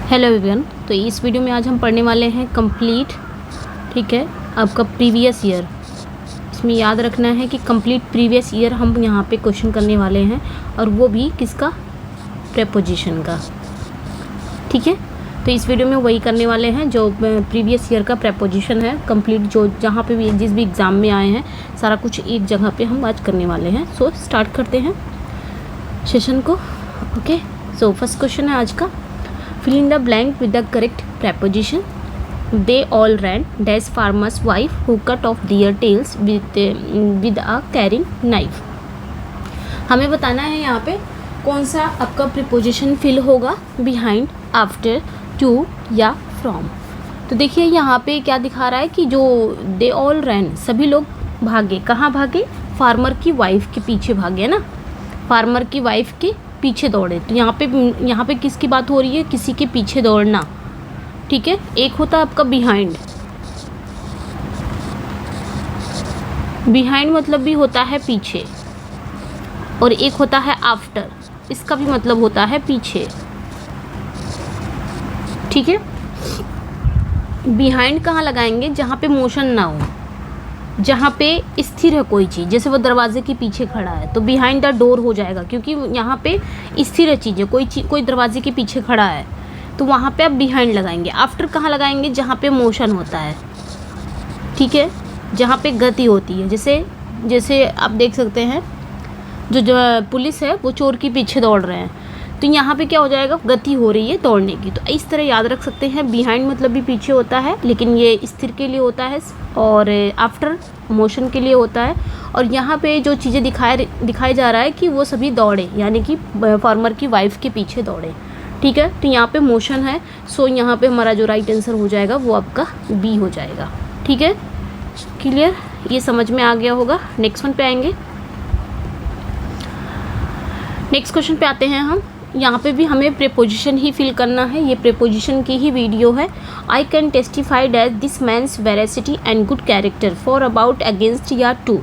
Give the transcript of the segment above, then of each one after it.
Hello everyone. तो इस video में आज हम पढ़ने वाले हैं कंप्लीट, ठीक है, आपका प्रीवियस ईयर। इसमें याद रखना है कि कंप्लीट प्रीवियस ईयर हम यहाँ पे क्वेश्चन करने वाले हैं, और वो भी किसका, प्रेपोजिशन का। ठीक है, तो इस वीडियो में वही करने वाले हैं जो प्रीवियस ईयर का प्रेपोजिशन है कंप्लीट, जो जहाँ पे भी जिस भी एग्ज़ाम में आए हैं सारा कुछ एक जगह पे हम आज करने वाले हैं। सो स्टार्ट करते हैं सेशन को। ओके, सो फर्स्ट क्वेश्चन है आज का, fill in the blank with the correct preposition. They all ran dash farmer's wife who cut off their tails with a carrying knife. हमें बताना है यहाँ पे कौन सा आपका प्रीपोजिशन फिल होगा, बिहाइंड, आफ्टर, टू या फ्रॉम। तो देखिए यहाँ पे क्या दिखा रहा है कि जो दे ऑल रैन, सभी लोग भागे। कहाँ भागे? फार्मर की वाइफ के पीछे भागे ना, फार्मर की वाइफ के पीछे दौड़े। तो यहाँ पे किसकी बात हो रही है? किसी के पीछे दौड़ना। ठीक है, एक होता है आपका बिहाइंड, बिहाइंड मतलब भी होता है पीछे, और एक होता है आफ्टर, इसका भी मतलब होता है पीछे। ठीक है, बिहाइंड कहाँ लगाएंगे? जहाँ पे मोशन ना हो, जहाँ पे स्थिर है कोई चीज़, जैसे वो दरवाजे के पीछे खड़ा है तो बिहाइंड द डोर हो जाएगा, क्योंकि यहाँ पे स्थिर चीज़ है, कोई दरवाजे के पीछे खड़ा है तो वहाँ पे आप बिहाइंड लगाएंगे। आफ्टर कहाँ लगाएंगे? जहाँ पे मोशन होता है। ठीक है, जहाँ पे गति होती है, जैसे आप देख सकते हैं जो पुलिस है वो चोर के पीछे दौड़ रहे हैं, तो यहाँ पे क्या हो जाएगा? गति हो रही है दौड़ने की। तो इस तरह याद रख सकते हैं, बिहाइंड मतलब भी पीछे होता है, लेकिन ये स्थिर के लिए होता है, और आफ्टर मोशन के लिए होता है। और यहाँ पे जो चीज़ें दिखाया जा रहा है कि वो सभी दौड़े, यानी कि फार्मर की वाइफ के पीछे दौड़े। ठीक है, तो यहाँ पे मोशन है, सो यहाँ पे हमारा जो राइट आंसर हो जाएगा वो आपका बी हो जाएगा। ठीक है, क्लियर, ये समझ में आ गया होगा। नेक्स्ट वन पे आएंगे। नेक्स्ट क्वेश्चन पे आते हैं हम। यहाँ पे भी हमें प्रीपोजिशन ही फिल करना है, ये प्रीपोजिशन की ही वीडियो है। I can testified as this man's veracity and good character for about against या टू।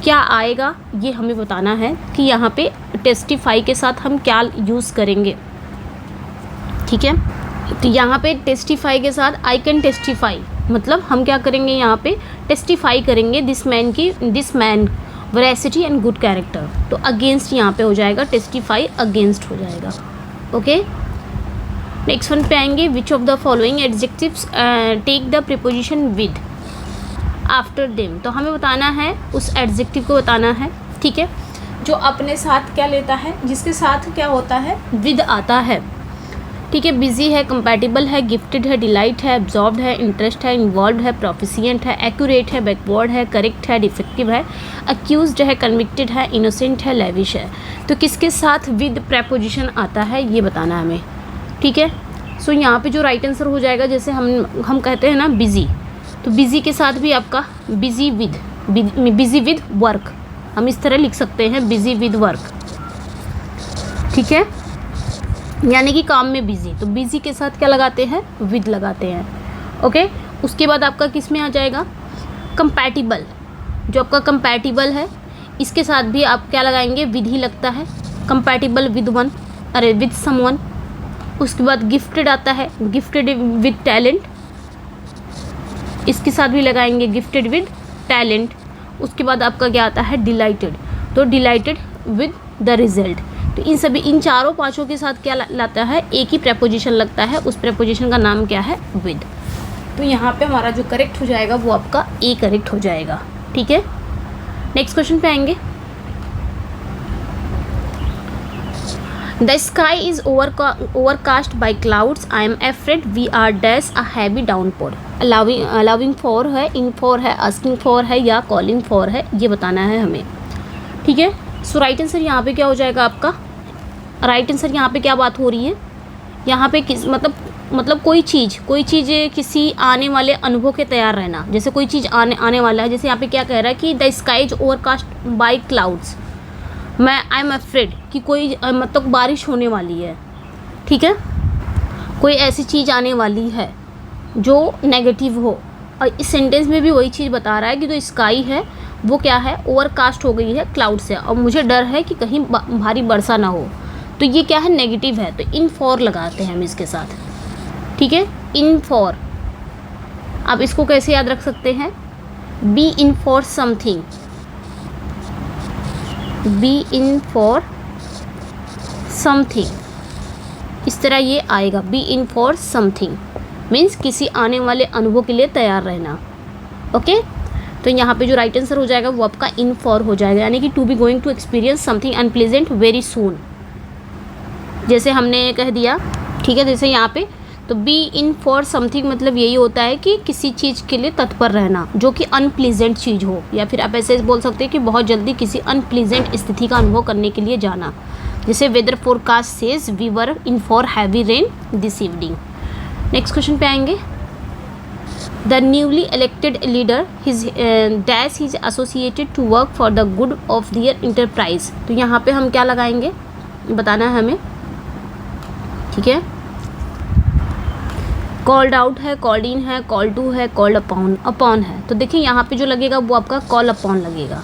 क्या आएगा ये हमें बताना है कि यहाँ पे टेस्टिफाई के साथ हम क्या यूज़ करेंगे। ठीक है, तो यहाँ पे टेस्टिफाई के साथ आई कैन टेस्टिफाई मतलब हम क्या करेंगे? यहाँ पे टेस्टिफाई करेंगे this man veracity and good character. तो अगेंस्ट यहाँ पे हो जाएगा, टेस्टिफाई अगेंस्ट हो जाएगा। ओके, नेक्स्ट वन पे आएंगे। Which of the following adjectives take the preposition with after them. तो हमें बताना है, उस एडजेक्टिव को बताना है, ठीक है, जो अपने साथ क्या लेता है, जिसके साथ क्या होता है? विद आता है। ठीक है, बिजी है, कंपैटिबल है, गिफ्टेड है, डिलाइट है, एब्जॉर्ब्ड है, इंटरेस्ट है, इन्वॉल्व है, प्रोफिशिएंट है, एक्यूरेट है, बैकवर्ड है, करेक्ट है, डिफेक्टिव है, अक्यूज्ड है, कन्विक्टेड है, इनोसेंट है, लेविश है। तो किसके साथ विद प्रेपोजिशन आता है ये बताना है हमें। ठीक है, सो यहाँ पे जो राइट आंसर हो जाएगा, जैसे हम कहते हैं ना बिजी, तो बिजी के साथ भी आपका बिजी विद वर्क, हम इस तरह लिख सकते हैं, बिजी विद वर्क। ठीक है, यानी कि काम में बिजी, तो बिजी के साथ क्या लगाते हैं? विद लगाते हैं। ओके, उसके बाद आपका किस में आ जाएगा? कंपैटिबल, जो आपका कंपैटिबल है इसके साथ भी आप क्या लगाएंगे? विद ही लगता है। Compatible with someone. उसके बाद गिफ्टेड आता है, गिफ्टेड विद टैलेंट, इसके साथ भी लगाएंगे गिफ्टेड विद टैलेंट। उसके बाद आपका क्या आता है? डिलाइटेड, तो डिलाइटेड विद द रिजल्ट। तो इन चारों पांचों के साथ क्या लाता है? एक ही प्रेपोजिशन लगता है, उस प्रेपोजिशन का नाम क्या है? विद। तो यहाँ पे हमारा जो करेक्ट हो जाएगा वो आपका ए करेक्ट हो जाएगा। ठीक है, नेक्स्ट क्वेश्चन पे आएंगे। The sky is overcast by clouds, I am afraid we are dash a heavy downpour. Allowing for है, इन फॉर है, आस्किंग फॉर है, या कॉलिंग फॉर है, ये बताना है हमें। ठीक है, सो राइट आंसर यहाँ पे क्या हो जाएगा आपका? राइट आंसर यहाँ पे क्या बात हो रही है? यहाँ पे किस मतलब कोई चीज़ किसी आने वाले अनुभव के तैयार रहना। जैसे कोई चीज़ आने वाला है, जैसे यहाँ पे क्या कह रहा है कि the sky is overcast bye clouds, I am afraid कि कोई मतलब बारिश होने वाली है। ठीक है, कोई ऐसी चीज़ आने वाली है जो नेगेटिव हो, और इस सेंटेंस में भी वही चीज़ बता रहा है कि जो स्काई है वो क्या है? ओवरकास्ट हो गई है क्लाउड से, और मुझे डर है कि कहीं भारी वर्षा ना हो। तो ये क्या है? नेगेटिव है, तो इन फॉर लगाते हैं हम इसके साथ। ठीक है। इन फॉर, अब इसको कैसे याद रख सकते हैं, be in for something, be in for something, इस तरह ये आएगा। Be in for something means किसी आने वाले अनुभव के लिए तैयार रहना। ओके, तो यहाँ पे जो राइट आंसर हो जाएगा वो आपका इन फॉर हो जाएगा, यानी कि to be going to experience something unpleasant very soon, जैसे हमने कह दिया। ठीक है, जैसे यहाँ पे तो बी इन फॉर समथिंग मतलब यही होता है कि किसी चीज़ के लिए तत्पर रहना जो कि अनप्लीजेंट चीज़ हो, या फिर आप ऐसे बोल सकते हैं कि बहुत जल्दी किसी अनप्लीजेंट स्थिति का अनुभव करने के लिए जाना। जैसे weather forecast says we were in for heavy rain this evening. Next question पे आएंगे। The newly elected leader his dash his associated to work for the good of their enterprise. तो यहाँ पे हम क्या लगाएंगे बताना है हमें। ठीक है, कॉल्ड आउट है, कॉल्ड इन है, कॉल टू है, कॉल्ड अपॉन, अपॉन है। तो देखिए यहाँ पे जो लगेगा वो आपका कॉल अपॉन लगेगा।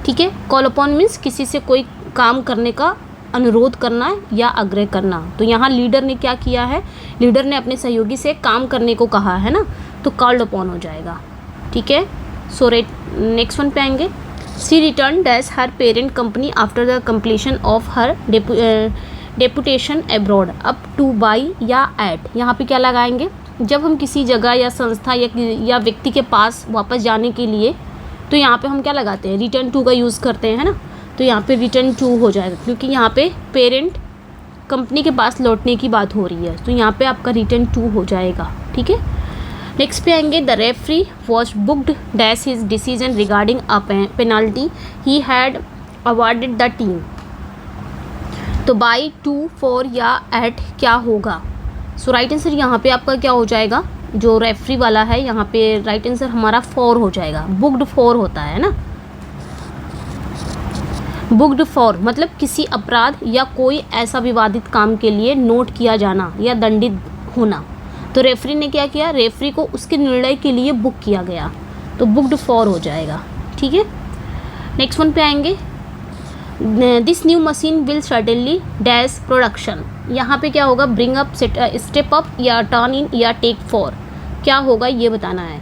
ठीक है, कॉल अपॉन मीन्स किसी से कोई काम करने का अनुरोध करना या आग्रह करना। तो यहाँ लीडर ने क्या किया है, लीडर ने अपने सहयोगी से काम करने को कहा है ना, तो कॉल्ड अपॉन हो जाएगा। ठीक है, सो नेक्स्ट वन पे आएंगे। She return dash her parent company after the completion of her deputation abroad up to by या एट। यहाँ पे क्या लगाएंगे, जब हम किसी जगह या संस्था या व्यक्ति के पास वापस जाने के लिए, तो यहाँ पे हम क्या लगाते हैं, रिटर्न टू का यूज़ करते हैं, है ना। तो यहाँ पे रिटर्न टू हो जाएगा क्योंकि यहाँ पे पेरेंट कंपनी के पास लौटने की बात हो रही है, तो यहाँ पे आपका रिटर्न टू हो जाएगा। ठीक है, नेक्स्ट पे आएंगे। The referee was booked dash his decision regarding a penalty he had awarded the team. तो बाई, टू, फॉर या एट क्या होगा। सो राइट आंसर यहाँ पे आपका क्या हो जाएगा, जो रेफरी वाला है यहाँ पे राइट आंसर हमारा फॉर हो जाएगा। बुक्ड फॉर होता है ना, बुक्ड फॉर मतलब किसी अपराध या कोई ऐसा विवादित काम के लिए नोट किया जाना या दंडित होना। तो रेफरी ने क्या किया, रेफरी को उसके निर्णय के लिए बुक किया गया, तो बुक्ड फॉर हो जाएगा। ठीक है, नेक्स्ट वन पे आएंगे। This new machine will suddenly dash production. यहाँ पे क्या होगा, ब्रिंग अप, स्टेप अप या टर्न इन या टेक फॉर, क्या होगा ये बताना है।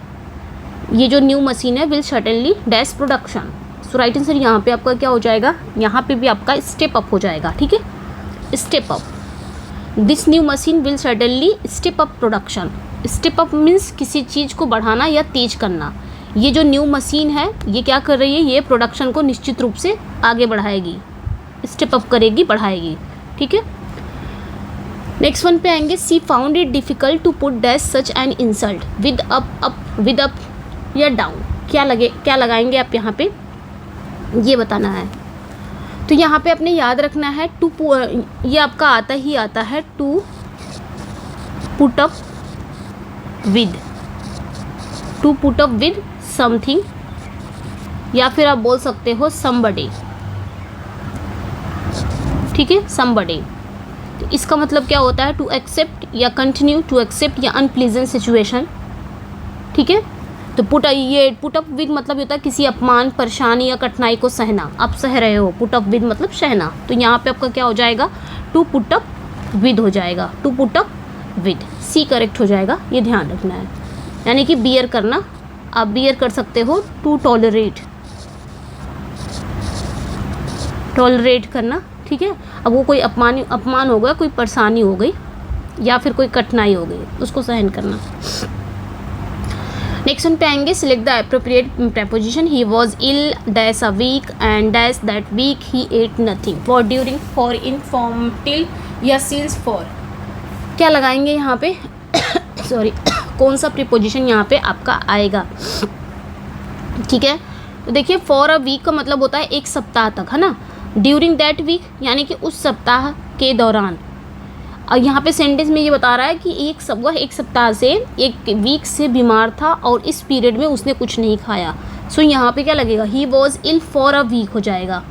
ये जो न्यू मशीन है will suddenly dash production, so right answer यहाँ पे आपका क्या हो जाएगा, यहाँ पे भी आपका स्टेप अप हो जाएगा। ठीक है, step up. This new machine will suddenly step up production. Step up means किसी चीज़ को बढ़ाना या तेज करना। ये जो न्यू मशीन है ये क्या कर रही है, ये प्रोडक्शन को निश्चित रूप से आगे बढ़ाएगी, स्टेप अप करेगी, बढ़ाएगी। ठीक है, नेक्स्ट वन पे आएंगे। She found it difficult to put dash such an insult with up या डाउन, क्या लगाएंगे आप यहाँ पे ये बताना है। तो यहाँ पे अपने याद रखना है टू, ये आपका आता ही आता है to put up with, to put up with something, या फिर आप बोल सकते हो somebody। ठीक है, somebody। तो इसका मतलब क्या होता है, टू एक्सेप्ट या कंटिन्यू टू एक्सेप्ट या अनप्लीजेंट सिचुएशन। ठीक है, तो पुट अप विद मतलब होता है किसी अपमान, परेशानी या कठिनाई को सहना, आप सह रहे हो, पुट अप विद मतलब सहना। तो यहाँ पे आपका क्या हो जाएगा, टू पुट अप विद हो जाएगा, to put up with, C correct हो जाएगा, ये ध्यान रखना है। यानी कि बियर करना, आप बियर कर सकते हो, टू टॉलरेट, टॉलरेट करना। ठीक है, अब वो कोई अपमान हो गया, कोई परेशानी हो गई या फिर कोई कठिनाई हो गई, उसको सहन करना। नेक्स्ट वन पे आएंगे। Select the appropriate preposition. He was ill dash a week and dash that week he ate nothing. For, during, for, in, from, till या सिंस फॉर, क्या लगाएंगे यहाँ पे सॉरी कौन सा प्रीपोजिशन यहाँ पे आपका आएगा। ठीक है, तो देखिए फॉर अ वीक का मतलब होता है एक सप्ताह तक, है ना। ड्यूरिंग दैट वीक यानी कि उस सप्ताह के दौरान। और यहाँ पे सेंटेंस में ये बता रहा है कि वह एक सप्ताह से, एक वीक से बीमार था और इस पीरियड में उसने कुछ नहीं खाया। सो यहाँ पे क्या लगेगा, he was ill for a week हो जाएगा,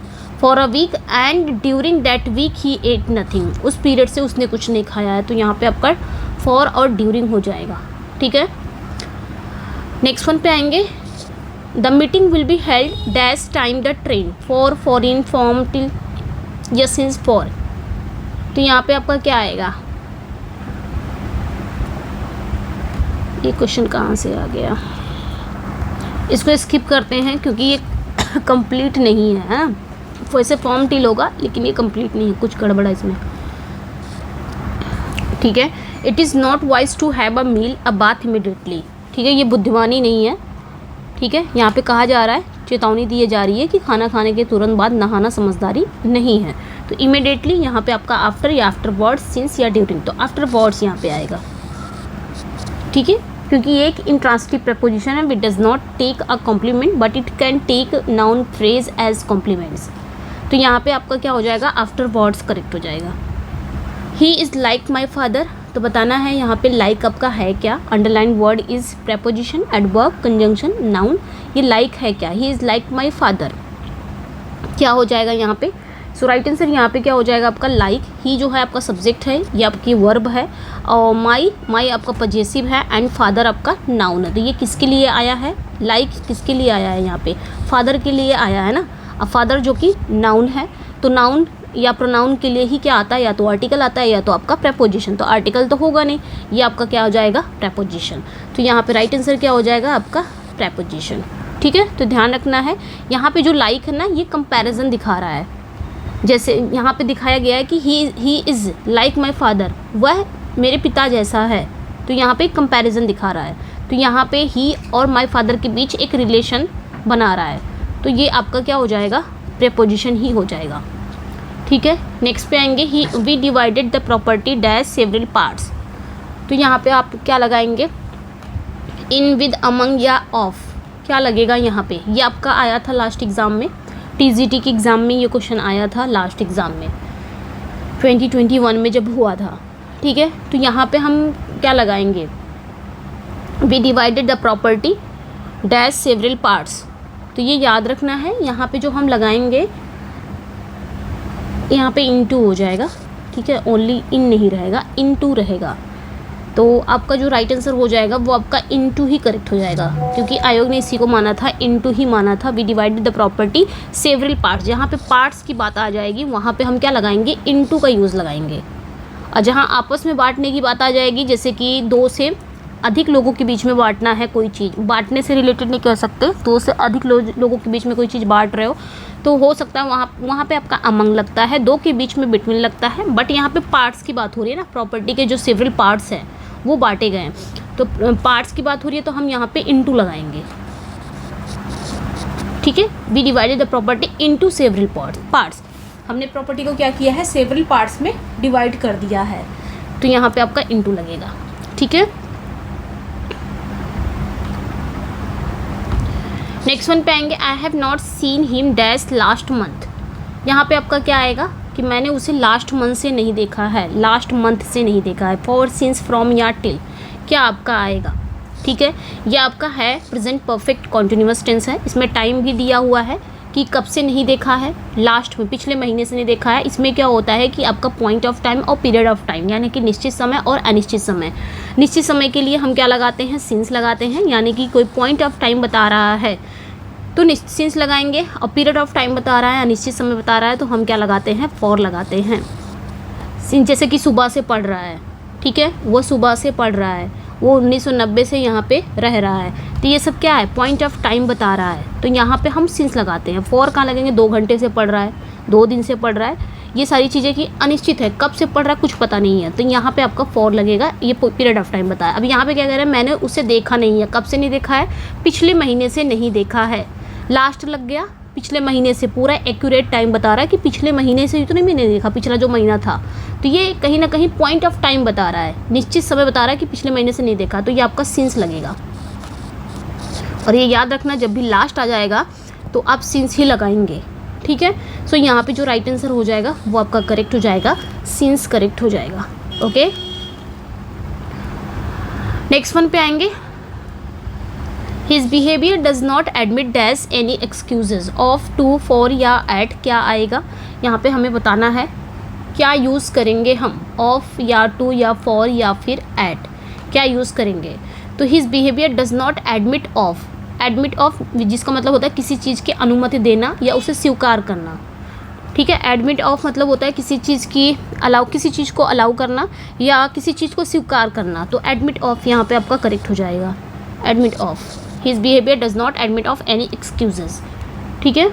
for a week and during that week he ate nothing, उस पीरियड से उसने कुछ नहीं खाया है। तो यहाँ पे आपका फॉर और ड्यूरिंग हो जाएगा। ठीक है, नेक्स्ट वन पे आएंगे। The meeting will be held dash time the train, for, in, from, till या सिंस फॉर। तो यहाँ पे आपका क्या आएगा, ये क्वेश्चन कहाँ से आ गया, इसको स्किप करते हैं क्योंकि ये कंप्लीट नहीं है, है ना। वैसे फॉर्म टिल होगा लेकिन ये कंप्लीट नहीं है, कुछ गड़बड़ है इसमें, ठीक है। It is not wise to have a meal a bath immediately, ठीक है, ये बुद्धिमानी नहीं है, ठीक है। यहाँ पे कहा जा रहा है, चेतावनी दी जा रही है कि खाना खाने के तुरंत बाद नहाना समझदारी नहीं है। तो इमिडिएटली यहाँ पे आपका आफ्टर या आफ्टर वर्ड्स, सिंस या ड्यूरिंग, तो आफ्टर वर्ड्स यहाँ पे आएगा, ठीक है, क्योंकि ये एक इंट्रांसिटिव प्रपोजिशन है। It does not take a complement but it can take noun phrase as complements. तो यहाँ पे आपका क्या हो जाएगा, आफ्टर वर्ड्स करेक्ट हो जाएगा। He is like my father, तो बताना है यहाँ पे लाइक आपका है क्या। Underline word is preposition, adverb, conjunction, noun. ये लाइक है क्या, he is like my father, क्या हो जाएगा यहाँ पे। सो राइट आंसर यहाँ पे क्या हो जाएगा आपका लाइक। ही जो है आपका सब्जेक्ट है, ये आपकी वर्ब है, और माई आपका पजेसिव है, एंड फादर आपका नाउन है। तो ये किसके लिए आया है, लाइक किसके लिए आया है, यहाँ पे फादर के लिए आया है ना। अब फादर जो कि नाउन है, तो नाउन या प्रोनाउन के लिए ही क्या आता है, या तो आर्टिकल आता है या तो आपका प्रेपोजिशन। तो आर्टिकल तो होगा नहीं, ये आपका क्या हो जाएगा, प्रेपोजिशन। तो यहाँ पे राइट आंसर क्या हो जाएगा आपका, प्रेपोजिशन, ठीक है। तो ध्यान रखना है, यहाँ पे जो लाइक है ना, ये कंपैरिजन दिखा रहा है। जैसे यहाँ पे दिखाया गया है कि he is like my father, वह मेरे पिता जैसा है, तो यहाँ पे कंपैरिजन दिखा रहा है। तो यहाँ पे ही और माई फादर के बीच एक रिलेशन बना रहा है, तो ये आपका क्या हो जाएगा, प्रेपोजिशन ही हो जाएगा, ठीक है। नेक्स्ट पे आएंगे, he we divided the property dash several parts. तो यहाँ पे आप क्या लगाएंगे, इन, विद, अमंग या ऑफ, क्या लगेगा यहाँ पे। ये आपका आया था लास्ट एग्ज़ाम में, टीजीटी के एग्ज़ाम में ये क्वेश्चन आया था लास्ट एग्ज़ाम में 2021 में जब हुआ था, ठीक है। तो यहाँ पे हम क्या लगाएंगे, we divided the property dash several parts. तो ये याद रखना है, यहाँ पे जो हम लगाएंगे, यहाँ पे इनटू हो जाएगा, ठीक है, ओनली इन नहीं रहेगा, इनटू रहेगा। तो आपका जो राइट आंसर हो जाएगा वो आपका इनटू ही करेक्ट हो जाएगा, क्योंकि आयोग ने इसी को माना था, इनटू ही माना था। We divided the property several parts, जहाँ पे पार्ट्स की बात आ जाएगी वहाँ पे हम क्या लगाएंगे, इनटू का यूज़ लगाएंगे। और जहाँ आपस में बांटने की बात आ जाएगी, जैसे कि 2 से अधिक लोगों के बीच में बांटना है कोई चीज़, बांटने से रिलेटेड नहीं कह सकते, 2 से अधिक लोगों के बीच में कोई चीज़ बांट रहे हो हो सकता है वहाँ पे आपका अमंग लगता है, 2 के बीच में बिटवीन लगता है। बट यहाँ पे पार्ट्स की बात हो रही है ना, प्रॉपर्टी के जो सेवरल पार्ट्स हैं वो बांटे गए हैं, तो पार्ट्स की बात हो रही है, तो हम यहाँ पे इनटू लगाएंगे, ठीक है। We divided the property into several parts, हमने प्रॉपर्टी को क्या किया है, सेवरल पार्ट्स में डिवाइड कर दिया है, तो यहाँ पे आपका इनटू लगेगा, ठीक है। नेक्स्ट वन पे आएंगे, I have not seen him dash last month. यहाँ पे आपका क्या आएगा कि मैंने उसे लास्ट मंथ से नहीं देखा है, लास्ट मंथ से नहीं देखा है। फॉर, सिंस, फ्रॉम या टिल, क्या आपका आएगा, ठीक है। ये आपका है प्रेजेंट परफेक्ट कॉन्टिन्यूअस टेंस है, इसमें टाइम भी दिया हुआ है कि कब से नहीं देखा है, लास्ट में, पिछले महीने से नहीं देखा है। इसमें क्या होता है कि आपका पॉइंट ऑफ टाइम और पीरियड ऑफ टाइम, यानी कि निश्चित समय और अनिश्चित समय। निश्चित समय के लिए हम क्या लगाते हैं, सिंस लगाते हैं, यानी कि कोई पॉइंट ऑफ टाइम बता रहा है तो सिंस लगाएंगे, और पीरियड ऑफ टाइम बता रहा है, अनिश्चित समय बता रहा है, तो हम क्या लगाते हैं, फॉर लगाते हैं। सिंस जैसे कि सुबह से पढ़ रहा है, ठीक है, वो सुबह से पढ़ रहा है, वो 1990 से यहाँ पे रह रहा है, तो ये सब क्या है, पॉइंट ऑफ टाइम बता रहा है, तो यहाँ पे हम सिंस लगाते हैं। फॉर कहाँ लगेंगे, 2 घंटे से पढ़ रहा है, 2 दिन से पढ़ रहा है, ये सारी चीज़ें की अनिश्चित है, कब से पढ़ रहा है कुछ पता नहीं है, तो यहाँ पे आपका फॉर लगेगा, ये पीरियड ऑफ टाइम बताया। अब यहाँ पे क्या कह रहे हैं, मैंने उसे देखा नहीं है, कब से नहीं देखा है, पिछले महीने से नहीं देखा है, लास्ट लग गया, पिछले महीने से, पूरा एक्यूरेट टाइम बता रहा है कि पिछले महीने से इतने भी नहीं देखा, पिछला जो महीना था, तो ये कहीं ना कहीं पॉइंट ऑफ टाइम बता रहा है, निश्चित समय बता रहा है कि पिछले महीने से नहीं देखा, तो ये आपका सिंस लगेगा। और ये याद रखना, जब भी लास्ट आ जाएगा तो आप सिंस ही लगाएंगे, ठीक है। सो यहाँ पे जो राइट आंसर हो जाएगा वो आपका करेक्ट हो जाएगा, सिंस करेक्ट हो जाएगा, ओके। नेक्स्ट वन पे आएंगे, His behavior does not admit dash any excuses of, to, for या at, क्या आएगा, यहाँ पे हमें बताना है क्या यूज़ करेंगे हम, of या to या for या फिर at, क्या यूज़ करेंगे। तो his behavior does not admit of जिसका मतलब होता है किसी चीज़ की अनुमति देना या उसे स्वीकार करना, ठीक है। एडमिट ऑफ मतलब होता है किसी चीज़ की किसी चीज़ को अलाउ करना या किसी चीज़ को स्वीकार करना, तो एडमिट ऑफ यहाँ पे आपका करेक्ट हो जाएगा। Admit of his behaviour does not admit of any excuses, ठीक है,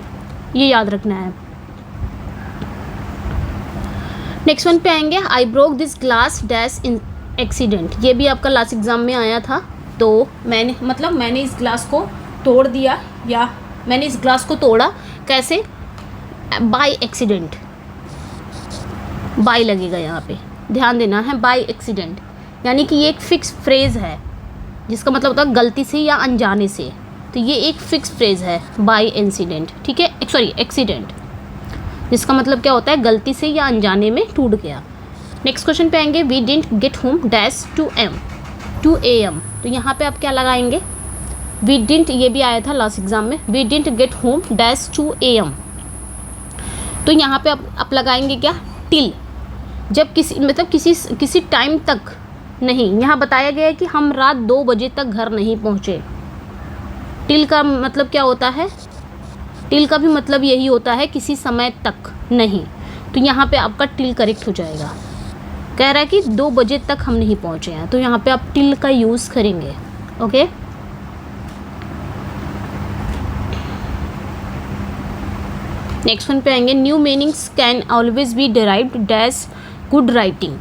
ये याद रखना है। नेक्स्ट वन पे आएंगे, I broke this glass dash in accident. ये भी आपका लास्ट एग्जाम में आया था। तो मैंने इस ग्लास को तोड़ दिया या मैंने इस ग्लास को तोड़ा, कैसे? बाय एक्सीडेंट, बाय लगेगा यहाँ पे, ध्यान देना है, बाय एक्सीडेंट, यानी कि ये एक फिक्स फ्रेज़ है जिसका मतलब होता है गलती से या अनजाने से। तो ये एक फिक्स फ्रेज़ है बाय इंसिडेंट, ठीक है, सॉरी एक्सीडेंट, जिसका मतलब क्या होता है गलती से या अनजाने में टूट गया। नेक्स्ट क्वेश्चन पे आएंगे, we didn't get home dash 2 AM। तो यहाँ पे आप क्या लगाएंगे? वी डिडंट, ये भी आया था लास्ट एग्जाम में, we didn't get home dash 2 AM। तो यहाँ पे आप लगाएंगे क्या? टिल, जब किसी टाइम तक नहीं। यहाँ बताया गया है कि हम रात 2 बजे तक घर नहीं पहुँचे। टिल का मतलब क्या होता है? टिल का भी मतलब यही होता है किसी समय तक नहीं। तो यहाँ पे आपका टिल करेक्ट हो जाएगा। कह रहा है कि 2 बजे तक हम नहीं पहुँचे हैं, तो यहाँ पे आप टिल का यूज़ करेंगे। ओके, नेक्स्ट वन पे आएंगे, new meanings can always be derived dash good writing.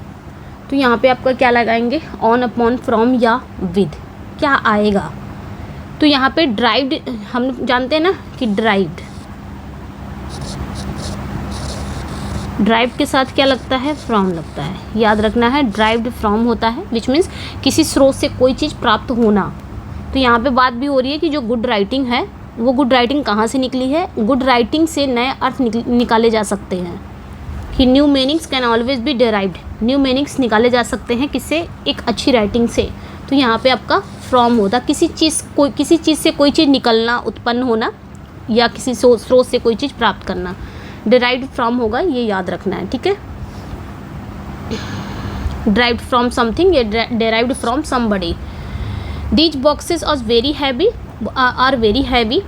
तो यहाँ पे आपका क्या लगाएंगे? ऑन, अपॉन, फ्रॉम या विद, क्या आएगा? तो यहाँ पे ड्राइव्ड हम जानते हैं ना कि ड्राइव्ड के साथ क्या लगता है? फ्रॉम लगता है, याद रखना है। ड्राइव्ड फ्रॉम होता है विच मीन्स किसी स्रोत से कोई चीज़ प्राप्त होना। तो यहाँ पे बात भी हो रही है कि जो गुड राइटिंग है वो गुड राइटिंग कहाँ से निकली है? गुड राइटिंग से नए अर्थ निकाले जा सकते हैं कि new meanings can always be derived, new meanings निकाले जा सकते हैं किससे? एक अच्छी राइटिंग से। तो यहाँ पे आपका फ्रॉम होता, किसी चीज़ से कोई चीज़ निकलना, उत्पन्न होना या किसी स्रोत से कोई चीज़ प्राप्त करना। डिराइव्ड फ्रॉम होगा, ये याद रखना है, ठीक है। डिराइव्ड फ्रॉम समथिंग या derived from somebody. These boxes are very heavy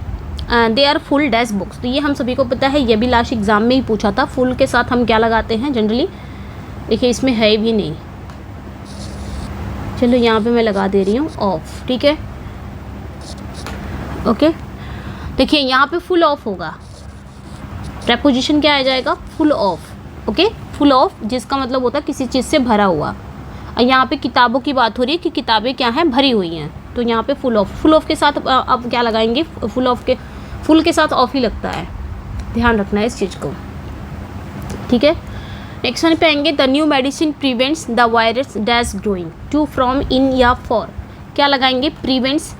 they are full dash books. तो ये हम सभी को पता है, ये भी लास्ट एग्जाम में ही पूछा था। फुल के साथ हम क्या लगाते हैं जनरली? देखिए इसमें है भी नहीं, चलो यहाँ पे मैं लगा दे रही हूँ ऑफ, ठीक है। ओके, देखिए यहाँ पे फुल ऑफ होगा, प्रेपोजिशन क्या आ जाएगा? Full of. Okay, full of जिसका मतलब होता है किसी चीज़ से भरा हुआ। और यहाँ पे किताबों की बात हो रही है कि किताबें क्या हैं? भरी हुई हैं। तो यहाँ पे फुल ऑफ के साथ आप क्या लगाएंगे? फुल के साथ ऑफ ही लगता है, ध्यान रखना है इस चीज़ को, ठीक है। नेक्स्ट वन पे आएंगे, the new medicine prevents the virus dash growing. To, from, in या फॉर, क्या लगाएंगे? प्रिवेंट्स।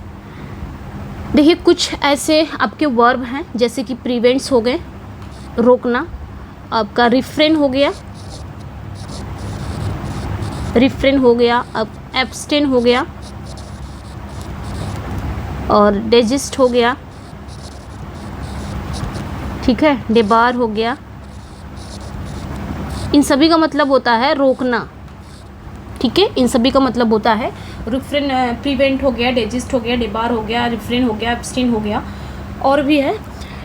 देखिए कुछ ऐसे आपके वर्ब हैं जैसे कि प्रिवेंट्स हो गए, रोकना, आपका रिफ्रेन हो गया, अब एब्स्टेन हो गया और डेजिस्ट हो गया, ठीक है, डेबार हो गया। इन सभी का मतलब होता है रोकना, ठीक है, इन सभी का मतलब होता है रिफ्रेन, प्रिवेंट हो गया, डेजिस्ट हो गया, डेबार हो गया, रिफ्रेन हो गया, एब्स्टेन हो गया, और भी है।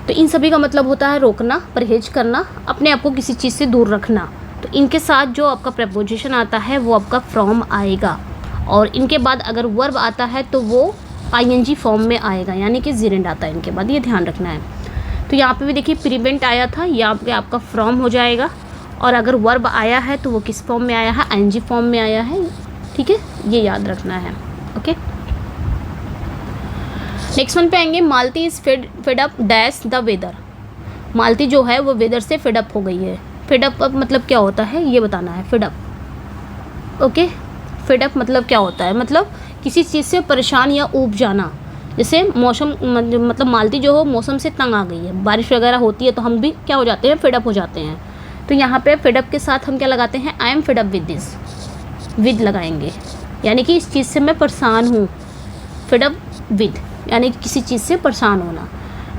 तो इन सभी का मतलब होता है रोकना, परहेज करना, अपने आप को किसी चीज़ से दूर रखना। तो इनके साथ जो आपका प्रेपोजिशन आता है वो आपका फ्रॉम आएगा, और इनके बाद अगर वर्ब आता है तो वो आईएनजी फॉर्म में आएगा, यानी कि जीरेंड आता है इनके बाद, ये ध्यान रखना है। तो यहाँ पे भी देखिए प्रिवेंट आया था, यहाँ पे आपका फ्रॉम हो जाएगा, और अगर वर्ब आया है तो वो किस फॉर्म में आया है? आईएनजी फॉर्म में आया है, ठीक है, ये याद रखना है। ओके, नेक्स्ट वन पे आएंगे, Malti is fed up dash the weather. Malti जो है वो वेदर से फेड अप हो गई है। फेड अप मतलब क्या होता है ये बताना है, fed up. Okay, fed up मतलब क्या होता है? मतलब किसी चीज़ से परेशान या ऊब जाना। जैसे मौसम, मतलब मालती जो हो मौसम से तंग आ गई है, बारिश वगैरह होती है तो हम भी क्या हो जाते हैं? फेड अप हो जाते हैं। तो यहाँ पे फेड अप के साथ हम क्या लगाते हैं? I am fed up with this, with लगाएंगे, यानी कि इस चीज़ से मैं परेशान हूँ। फेड अप विद यानी कि किसी चीज़ से परेशान होना।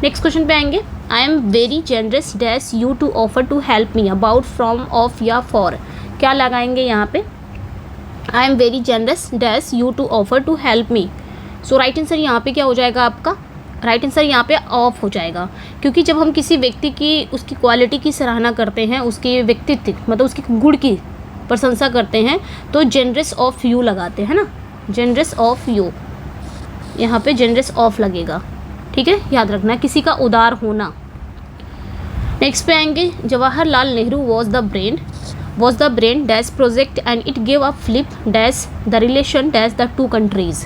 नेक्स्ट क्वेश्चन पे आएंगे, I am very generous dash you to offer to help me about, from, of या फॉर, क्या लगाएंगे यहाँ पे? I am very generous dash you to offer to help me. So right answer यहाँ पे क्या हो जाएगा आपका? राइट आंसर यहाँ पे ऑफ हो जाएगा, क्योंकि जब हम किसी व्यक्ति की उसकी क्वालिटी की सराहना करते हैं, उसके व्यक्तित्व मतलब उसकी गुण की प्रशंसा करते हैं, तो जेनरस ऑफ यू लगाते हैं ना, जेनरस ऑफ यू, यहाँ पे जेनरस ऑफ लगेगा। ठीक है, याद रखना, किसी का उदार होना। नेक्स्ट पे आएंगे, Jawaharlal Nehru was the brain dash project and it gave a flip dash the relation dash the to countries.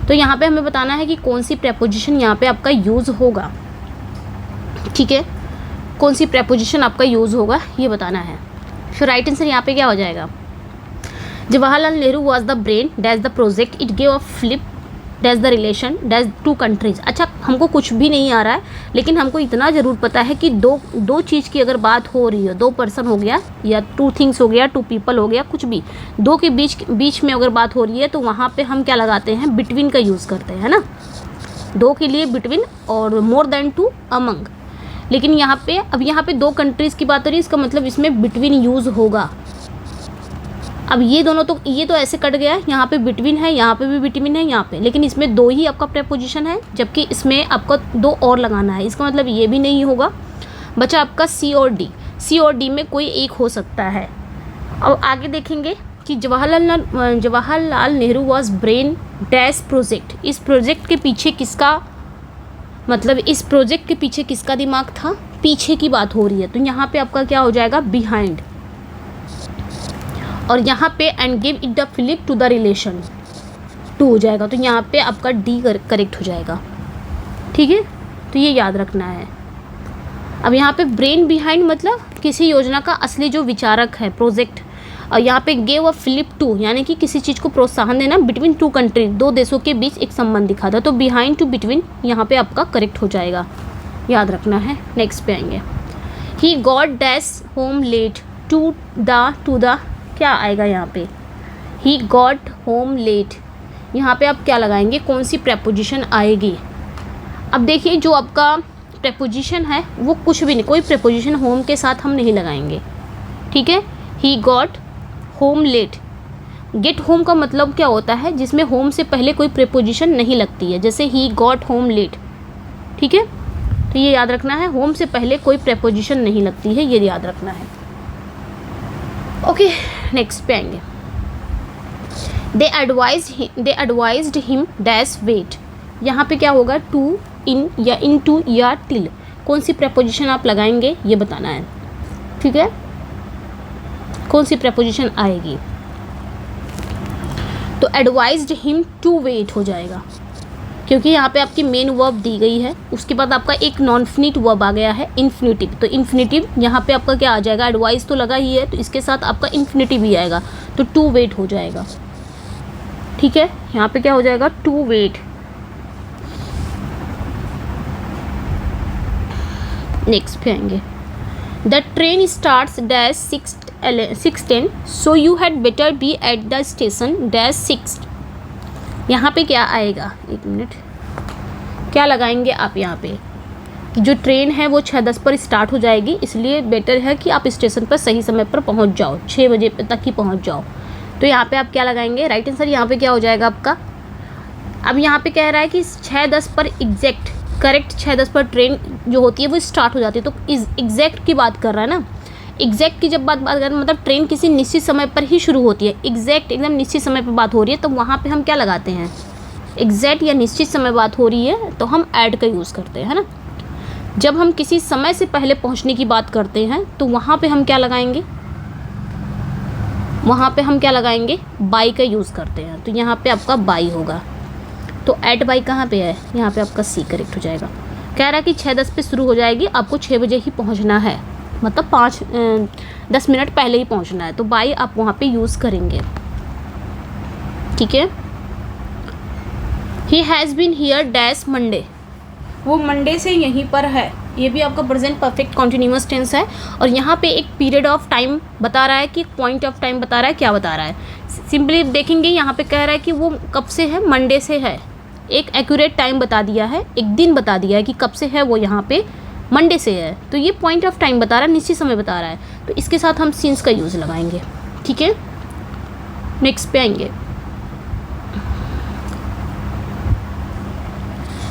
तो यहाँ पे हमें बताना है कि कौन सी प्रेपोजिशन यहाँ पे आपका यूज़ होगा। ठीक है, कौन सी प्रेपोजिशन आपका यूज़ होगा ये बताना है। फिर राइट आंसर यहाँ पे क्या हो जाएगा, Jawaharlal Nehru was the brain dash the project it gave a flip dash the relation dash two countries. अच्छा, हमको कुछ भी नहीं आ रहा है, लेकिन हमको इतना ज़रूर पता है कि दो चीज़ की अगर बात हो रही है, 2 पर्सन हो गया या 2 थिंग्स हो गया, 2 पीपल हो गया, कुछ भी 2 के बीच में अगर बात हो रही है तो वहाँ पे हम क्या लगाते हैं, बिटवीन का यूज़ करते हैं ना, 2 के लिए बिटवीन और मोर देन 2 अमंग। लेकिन यहाँ पे 2 कंट्रीज़ की बात हो रही है, इसका मतलब इसमें बिटवीन यूज़ होगा। अब ये दोनों तो ये तो ऐसे कट गया, यहाँ पे बिटवीन है, यहाँ पे भी बिटवीन है, यहाँ पे, लेकिन इसमें 2 ही आपका प्रेपोजिशन है, जबकि इसमें आपका 2 और लगाना है, इसका मतलब ये भी नहीं होगा। बचा आपका सी और डी में कोई एक हो सकता है। अब आगे देखेंगे कि Jawaharlal Nehru was brain dash project. इस प्रोजेक्ट के पीछे किसका मतलब इस प्रोजेक्ट के पीछे किसका दिमाग था, पीछे की बात हो रही है, तो यहाँ पे आपका क्या हो जाएगा, बिहाइंड। और यहाँ पे and give it the fillip to the relation 2 हो जाएगा, तो यहाँ पे आपका डी करेक्ट हो जाएगा। ठीक है, तो ये याद रखना है। अब यहाँ पे ब्रेन बिहाइंड मतलब किसी योजना का असली जो विचारक है, प्रोजेक्ट। और यहाँ पे गेव अ फिलिप टू यानी कि किसी चीज़ को प्रोत्साहन देना, बिटवीन 2 कंट्री 2 देशों के बीच एक संबंध दिखाता, तो बिहाइंड टू बिटवीन यहाँ पे आपका करेक्ट हो जाएगा, याद रखना है। नेक्स्ट पे आएंगे, he got dash home late to the क्या आएगा यहाँ पे, ही गॉट होम लेट, यहाँ पे आप क्या लगाएंगे, कौन सी प्रेपोजिशन आएगी। अब देखिए, जो आपका प्रेपोजिशन है वो कुछ भी नहीं, कोई प्रेपोजिशन होम के साथ हम नहीं लगाएंगे। ठीक है, he got home late, get home का मतलब क्या होता है, जिसमें होम से पहले कोई प्रेपोजिशन नहीं लगती है, जैसे ही गॉट होम लेट। ठीक है, तो ये याद रखना है, होम से पहले कोई प्रेपोजिशन नहीं लगती है, ये याद रखना है। ओके, नेक्स्ट पे आएंगे, दे एडवाइज्ड हिम डैश वेट। यहाँ पे क्या होगा, टू, इन या इन टू या टिल, कौन सी प्रेपोजिशन आप लगाएंगे ये बताना है। ठीक है, कौन सी प्रेपोजिशन आएगी, तो एडवाइज्ड हिम टू वेट हो जाएगा, क्योंकि यहाँ पे आपकी मेन वर्ब दी गई है, उसके बाद आपका एक नॉन फिनिट वर्ब आ गया है, इन्फिनिटिव। तो इन्फिनिटिव यहाँ पे आपका क्या आ जाएगा, एडवाइस तो लगा ही है, तो इसके साथ आपका इन्फिनिटिव भी आएगा, तो टू वेट हो जाएगा। ठीक है, यहाँ पे क्या हो जाएगा, टू वेट। नेक्स्ट पे आएंगे, the train starts dash 6:10 so you had better be at the station dash 6। यहाँ पे क्या आएगा, 1 मिनट, क्या लगाएंगे आप यहाँ पे, कि जो ट्रेन है वो 6:10 पर स्टार्ट हो जाएगी, इसलिए बेटर है कि आप स्टेशन पर सही समय पर पहुँच जाओ, 6 बजे तक ही पहुँच जाओ। तो यहाँ पे आप क्या लगाएंगे, राइट आंसर यहाँ पे क्या हो जाएगा आपका। अब यहाँ पे कह रहा है कि 6:10 पर एग्जैक्ट, करेक्ट 6:10 पर ट्रेन जो होती है वो स्टार्ट हो जाती है, तो एग्जैक्ट की बात कर रहा है ना। एग्जैक्ट की जब बात कर रहे हैं मतलब ट्रेन किसी निश्चित समय पर ही शुरू होती है, एग्जैक्ट एकदम निश्चित समय पर बात हो रही है, तो वहाँ पे हम क्या लगाते हैं, एग्जैक्ट या निश्चित समय बात हो रही है तो हम ऐड का यूज़ करते हैं, है ना। जब हम किसी समय से पहले पहुँचने की बात करते हैं तो वहाँ पे हम क्या लगाएंगे, वहाँ पे हम क्या लगाएंगे, बाई का यूज़ करते हैं, तो यहाँ पे आपका बाई होगा। तो एट बाई कहाँ पे है, यहाँ पे आपका सी करेक्ट हो जाएगा। कह रहा है कि 6:10 पे शुरू हो जाएगी, आपको 6 बजे ही पहुँचना है, मतलब 10 मिनट पहले ही पहुँचना है, तो बाई आप वहाँ पे यूज़ करेंगे। ठीक है, he has been here dash Monday, वो मंडे से यहीं पर है, ये भी आपका प्रेजेंट परफेक्ट कॉन्टिन्यूअस टेंस है। और यहाँ पे एक पीरियड ऑफ टाइम बता रहा है कि पॉइंट ऑफ टाइम बता रहा है, क्या बता रहा है, सिंपली देखेंगे यहाँ पे कह रहा है कि वो कब से है, मंडे से है, एक एक्यूरेट टाइम बता दिया है, एक दिन बता दिया है कि कब से है, वो यहाँ पे मंडे से है, तो ये पॉइंट ऑफ टाइम बता रहा है, निश्चित समय बता रहा है, तो इसके साथ हम सिंस का यूज़ लगाएंगे। ठीक है, नेक्स्ट पे आएंगे,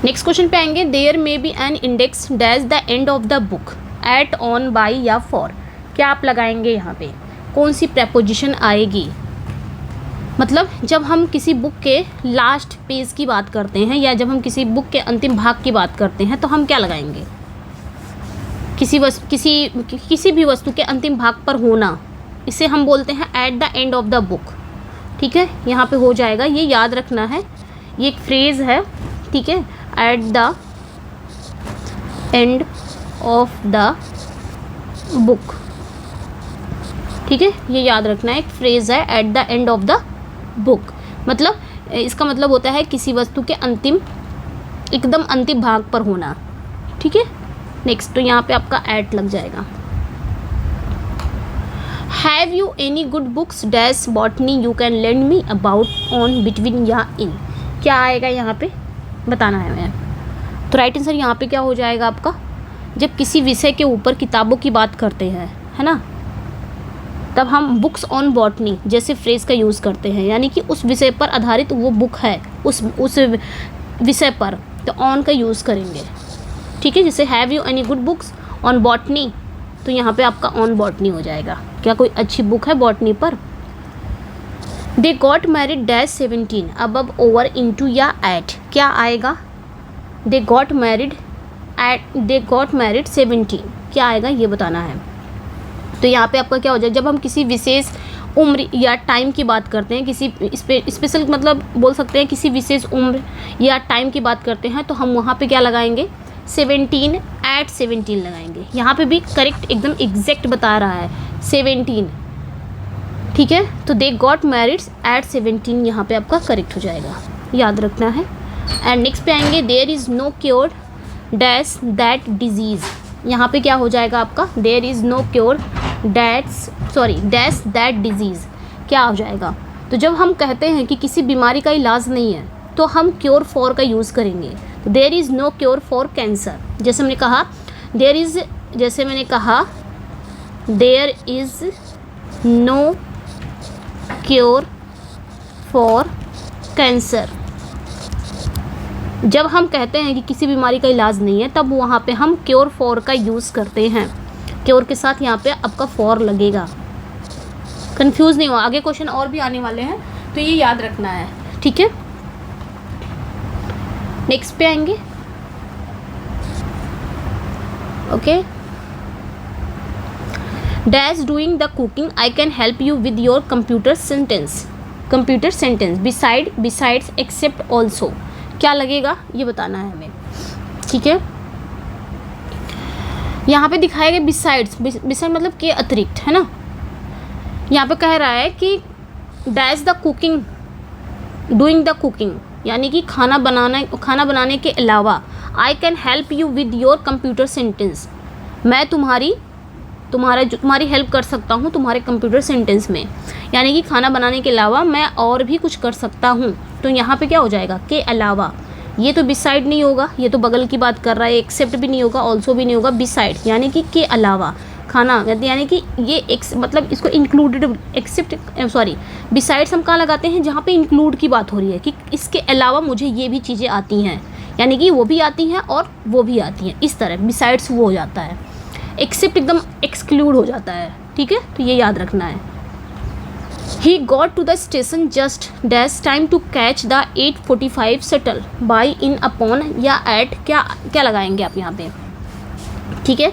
नेक्स्ट क्वेश्चन पे आएंगे, there may be an index dash the end of the book, at, on, by या फॉर। क्या आप लगाएंगे यहाँ पे, कौन सी प्रेपोजिशन आएगी? मतलब जब हम किसी बुक के लास्ट पेज की बात करते हैं या जब हम किसी बुक के अंतिम भाग की बात करते हैं तो हम क्या लगाएंगे? किसी भी वस्तु के अंतिम भाग पर होना, इसे हम बोलते हैं at the end of the book. ठीक है, यहाँ पे हो जाएगा, ये याद रखना है, ये एक फ्रेज़ है। ठीक है, at the end of the book. ठीक है, ये याद रखना है, एक फ्रेज़ है, at the end of the book. मतलब इसका मतलब होता है किसी वस्तु के अंतिम, एकदम अंतिम भाग पर होना। ठीक है, नेक्स्ट तो यहाँ पे आपका एट लग जाएगा। Have you any good books dash botany you can lend me about, on, between या इन। क्या आएगा यहाँ पे बताना है मैं। तो राइट आंसर यहाँ पे क्या हो जाएगा आपका, जब किसी विषय के ऊपर किताबों की बात करते हैं, है ना, तब हम बुक्स ऑन बॉटनी जैसे फ्रेज़ का यूज़ करते हैं, यानी कि उस विषय पर आधारित वो बुक है, उस विषय पर, तो ऑन का यूज़ करेंगे। ठीक है, जैसे have you any good books on botany, तो यहाँ पे आपका ऑन बॉटनी हो जाएगा। क्या कोई अच्छी बुक है बॉटनी पर? They got married dash 17 above, over, into या एट। क्या आएगा? They got married 17। क्या आएगा ये बताना है। तो यहाँ पे आपका क्या हो जाएगा, जब हम किसी विशेष उम्र या टाइम की बात करते हैं, किसी स्पेशल मतलब बोल सकते हैं किसी विशेष उम्र या टाइम की बात करते हैं, तो हम वहाँ पे क्या लगाएंगे, 17, एट 17 लगाएंगे। यहाँ पे भी करेक्ट एकदम एग्जैक्ट बता रहा है 17। ठीक है, तो दे गॉट मैरिड एट 17 यहाँ पे आपका करेक्ट हो जाएगा, याद रखना है। एंड नेक्स्ट पे आएंगे, there is no cure dash that disease. यहाँ पे क्या हो जाएगा आपका, there is no cure dash that disease. क्या हो जाएगा? तो जब हम कहते हैं कि किसी बीमारी का इलाज नहीं है तो हम क्योर फॉर का यूज़ करेंगे। तो there is no cure for cancer, जैसे मैंने कहा there is no cure for cancer. जब हम कहते हैं कि किसी बीमारी का इलाज नहीं है तब वहाँ पे हम क्योर फॉर का यूज़ करते हैं। क्योर के साथ यहाँ पे आपका फॉर लगेगा। कंफ्यूज नहीं हो, आगे क्वेश्चन और भी आने वाले हैं तो ये याद रखना है। ठीक है, नेक्स्ट पे आएंगे। Okay, dash doing the cooking I can help you with your computer sentence besides except also. क्या लगेगा ये बताना है हमें। ठीक है, यहाँ पे दिखाया गया बिसाइड्स मतलब के अतिरिक्त, है ना। यहाँ पे कह रहा है कि dash the cooking doing the cooking, यानी कि खाना बनाने के अलावा आई can help you with your computer sentence, मैं तुम्हारी हेल्प कर सकता हूँ तुम्हारे कंप्यूटर सेंटेंस में, यानी कि खाना बनाने के अलावा मैं और भी कुछ कर सकता हूँ। तो यहाँ पे क्या हो जाएगा, के अलावा। ये तो बिसाइड नहीं होगा, ये तो बगल की बात कर रहा है, एक्सेप्ट भी नहीं होगा, ऑल्सो भी नहीं होगा, बिसाइड यानी कि के अलावा खाना, यानी कि ये मतलब इसको इंक्लूडेड बिसाइड्स हम कहाँ लगाते हैं, जहाँ पे इंक्लूड की बात हो रही है कि इसके अलावा मुझे ये भी चीज़ें आती हैं, यानी कि वो भी आती हैं और वो भी आती हैं, इस तरह बिसाइड्स वो हो जाता है। एक्सेप्ट एकदम एक्सक्लूड हो जाता है। ठीक है, तो ये याद रखना है। He got to the station just dash time to catch the 8:45 shuttle by in upon या at। क्या लगाएंगे आप यहाँ पे। ठीक है,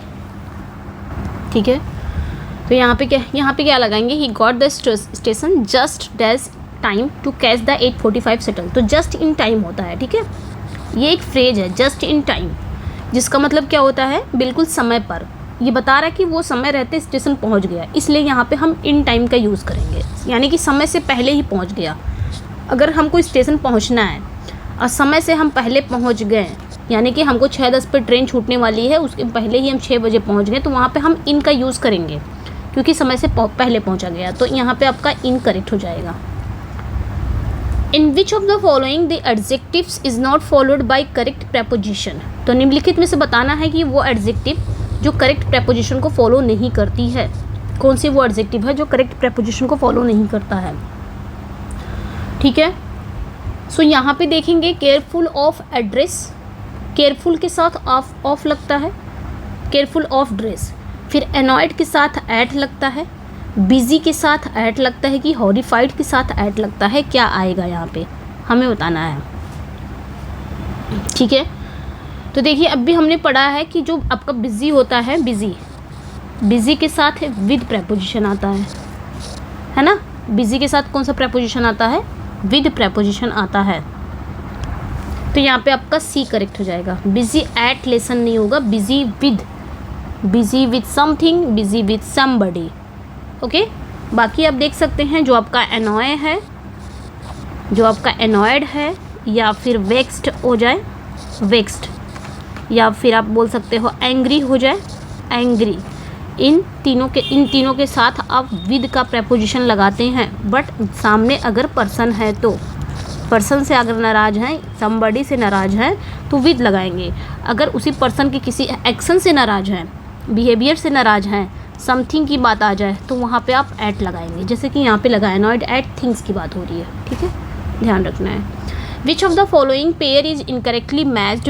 तो यहाँ पे क्या लगाएंगे, he got the station just dash time to catch the 8:45 shuttle। तो just in time होता है। ठीक है, ये एक फ्रेज है just in time, जिसका मतलब क्या होता है, बिल्कुल समय पर। ये बता रहा है कि वो समय रहते स्टेशन पहुंच गया, इसलिए यहाँ पे हम इन टाइम का यूज़ करेंगे, यानी कि समय से पहले ही पहुंच गया। अगर हमको स्टेशन पहुंचना है और समय से हम पहले पहुंच गए, यानी कि हमको 6:10 पर ट्रेन छूटने वाली है, उसके पहले ही हम 6 बजे पहुंच गए, तो वहाँ पे हम इन का यूज़ करेंगे क्योंकि समय से पहले पहुँचा गया। तो यहाँ पर आपका इन करेक्ट हो जाएगा। In which of the following the adjectives is not followed by correct preposition. तो निम्नलिखित में से बताना है कि वो एडजेक्टिव जो करेक्ट प्रेपोजिशन को फॉलो नहीं करती है, कौन सी वो एडजेक्टिव है जो करेक्ट प्रेपोजिशन को फॉलो नहीं करता है। ठीक है, सो यहाँ पे देखेंगे केयरफुल ऑफ एड्रेस, केयरफुल के साथ ऑफ लगता है, केयरफुल ऑफ ड्रेस। फिर एनॉयड के साथ एट लगता है, बिजी के साथ एट लगता है कि हॉरिफाइड के साथ एट लगता है। क्या आएगा यहाँ पे हमें बताना है, ठीक है। तो देखिए अब भी हमने पढ़ा है कि जो आपका बिजी होता है, बिजी के साथ विद प्रेपोजिशन आता है ना। बिजी के साथ कौन सा प्रेपोजिशन आता है, विद प्रेपोजिशन आता है। तो यहाँ पे आपका सी करेक्ट हो जाएगा। बिजी एट लेसन नहीं होगा, busy with something, busy with somebody. Okay, बाकी आप देख सकते हैं जो आपका एनॉय है, जो आपका एनॉयड है, या फिर वेक्स्ड हो जाए, वेक्स्ड, या फिर आप बोल सकते हो एंग्री हो जाए, एंग्री। इन तीनों के साथ आप विद का प्रेपोजिशन लगाते हैं, बट सामने अगर पर्सन है तो पर्सन से अगर नाराज़ हैं, समबडी से नाराज़ हैं तो विद लगाएंगे। अगर उसी पर्सन के किसी एक्शन से नाराज़ हैं, बिहेवियर से नाराज़ हैं, समथिंग की बात आ जाए तो वहाँ पे आप एट लगाएंगे, जैसे कि यहाँ पे लगाया नॉट एट थिंग्स की बात हो रही है, ठीक है, ध्यान रखना है। विच of the following pair is incorrectly matched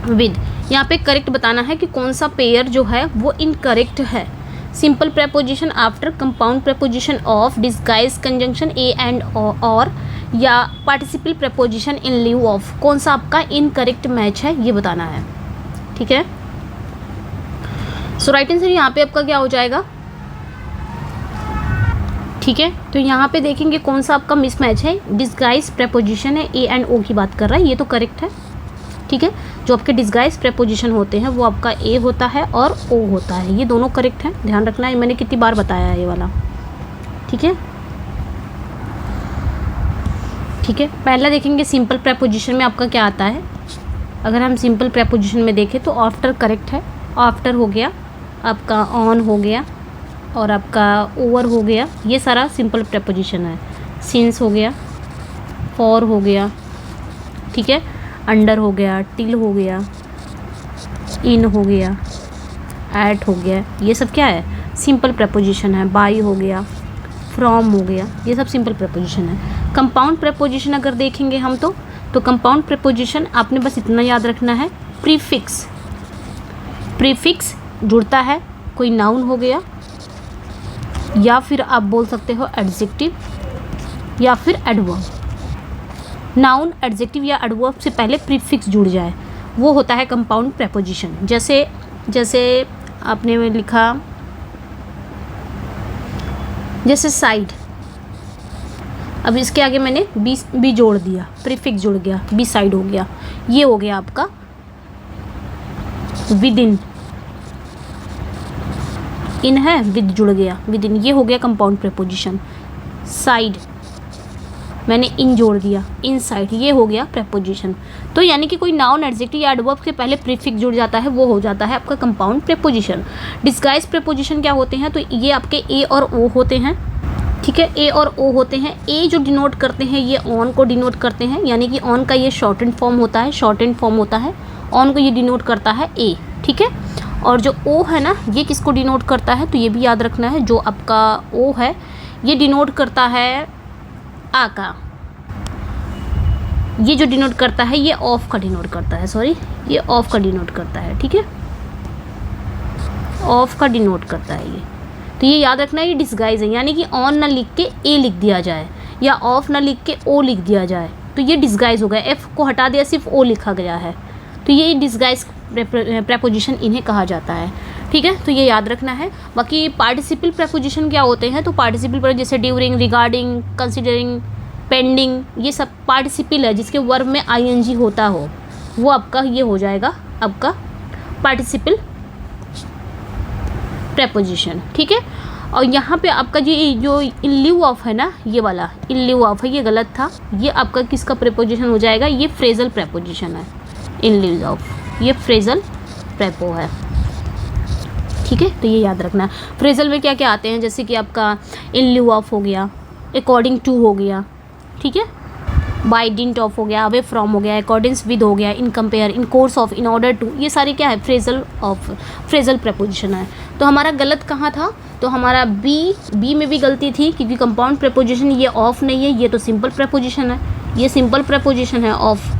with, यहाँ पे करेक्ट बताना है कि कौन सा पेयर जो है वो इनकरेक्ट है। Simple preposition after compound preposition of, disguise conjunction A and और, या पार्टिसिपल प्रेपोजिशन इन लिeu ऑफ, कौन सा आपका इनकरेक्ट मैच है ये बताना है, ठीक है। सो राइट आंसर यहाँ पे आपका क्या हो जाएगा, ठीक है। तो यहाँ पे देखेंगे कौन सा आपका मिसमैच है, डिस्गाइज प्रेपोजिशन है, ए एंड ओ की बात कर रहा है, ये तो करेक्ट है, ठीक है। जो आपके डिस्गाइज प्रेपोजिशन होते हैं वो आपका ए होता है और ओ होता है, ये दोनों करेक्ट हैं, ध्यान रखना है। मैंने कितनी बार बताया है ये वाला, ठीक है, ठीक है। पहला देखेंगे सिंपल प्रेपोजिशन में आपका क्या आता है। अगर हम सिंपल प्रेपोजिशन में देखें तो आफ्टर करेक्ट है, आफ्टर हो गया, आपका ऑन हो गया, और आपका ओवर हो गया, ये सारा सिंपल प्रेपोजिशन है। सिंस हो गया, फॉर हो गया, ठीक है, अंडर हो गया, टिल हो गया, इन हो गया, एट हो गया, ये सब क्या है, सिंपल प्रेपोजिशन है। बाई हो गया, फ्रॉम हो गया, ये सब सिंपल प्रेपोजिशन है। कंपाउंड प्रेपोजिशन अगर देखेंगे हम तो कंपाउंड प्रेपोजिशन आपने बस इतना याद रखना है, प्रीफिक्स जुड़ता है, कोई नाउन हो गया, या फिर आप बोल सकते हो एडजेक्टिव, या फिर एडवर्ब। नाउन, एडजेक्टिव या एडवर्ब से पहले प्रीफिक्स जुड़ जाए, वो होता है कंपाउंड प्रेपोजिशन। जैसे आपने लिखा, जैसे साइड, अब इसके आगे मैंने बी जोड़ दिया, प्रीफिक्स जुड़ गया, बी साइड हो गया, ये हो गया आपका विद इन है, विद जुड़ गया, विद इन, ये हो गया कंपाउंड प्रेपोजिशन। साइड मैंने इन जोड़ दिया, इन साइड, ये हो गया प्रेपोजिशन। तो यानी कि कोई नाउन, एडजेक्टिव या एडवर्ब से पहले प्रीफिक्स जुड़ जाता है, वो हो जाता है आपका कंपाउंड प्रेपोजिशन। डिस्गाइज प्रेपोजिशन क्या होते हैं, तो ये आपके ए और ओ होते हैं, ठीक है, ए और ओ होते हैं। ए जो डिनोट करते हैं ये ऑन को डिनोट करते हैं, यानी कि ऑन का ये शॉर्ट एंड फॉर्म होता है, ऑन को ये डिनोट करता है ए, ठीक है। और जो ओ है ना, ये किसको डिनोट करता है, तो ये भी याद रखना है, जो आपका ओ है ये डिनोट करता है आ का, ये जो डिनोट करता है ये ऑफ का डिनोट करता है, सॉरी, ये ऑफ का डिनोट करता है, ठीक है, ऑफ का डिनोट करता है ये। तो ये याद रखना है, ये डिस्गाइज है, यानी कि ऑन ना लिख के ए लिख दिया जाए, या ऑफ ना लिख के ओ लिख दिया जाए, तो ये डिस्गाइज हो गया। एफ को हटा दिया, सिर्फ ओ लिखा गया है, तो ये डिस्गाइज प्रेपोजिशन इन्हें कहा जाता है, ठीक है। तो ये याद रखना है। बाकी पार्टिसिपल प्रेपोजिशन क्या होते हैं, तो पार्टिसिपल जैसे ड्यूरिंग, रिगार्डिंग, कंसिडरिंग, पेंडिंग, ये सब पार्टिसिपल है, जिसके वर्ब में आईएनजी होता हो, वो आपका ये हो जाएगा आपका पार्टिसिपल प्रेपोजिशन, ठीक है। और यहाँ पे आपका जो इन लिeu ऑफ है ना, ये वाला इन लिeu ऑफ है, ये गलत था, ये आपका किसका प्रेपोजिशन हो जाएगा, ये फ्रेजल प्रेपोजिशन है। इन लिeu ऑफ ये फ्रेजल प्रेपो है, ठीक है। तो ये याद रखना है। फ्रेजल में क्या क्या आते हैं, जैसे कि आपका इन लिeu ऑफ हो गया, अकॉर्डिंग टू हो गया, ठीक है, बाय डिंट ऑफ हो गया, अवे फ्रॉम हो गया, अकॉर्डिंग्स विद हो गया, in compare, in course of, in order to, ये सारे क्या है, फ्रेजल प्रेपोजिशन है। तो हमारा गलत कहाँ था, तो हमारा बी में भी गलती थी, क्योंकि कंपाउंड प्रेपोजिशन ये ऑफ नहीं है, ये तो सिंपल प्रेपोजिशन है, ये सिंपल प्रेपोजिशन है ऑफ।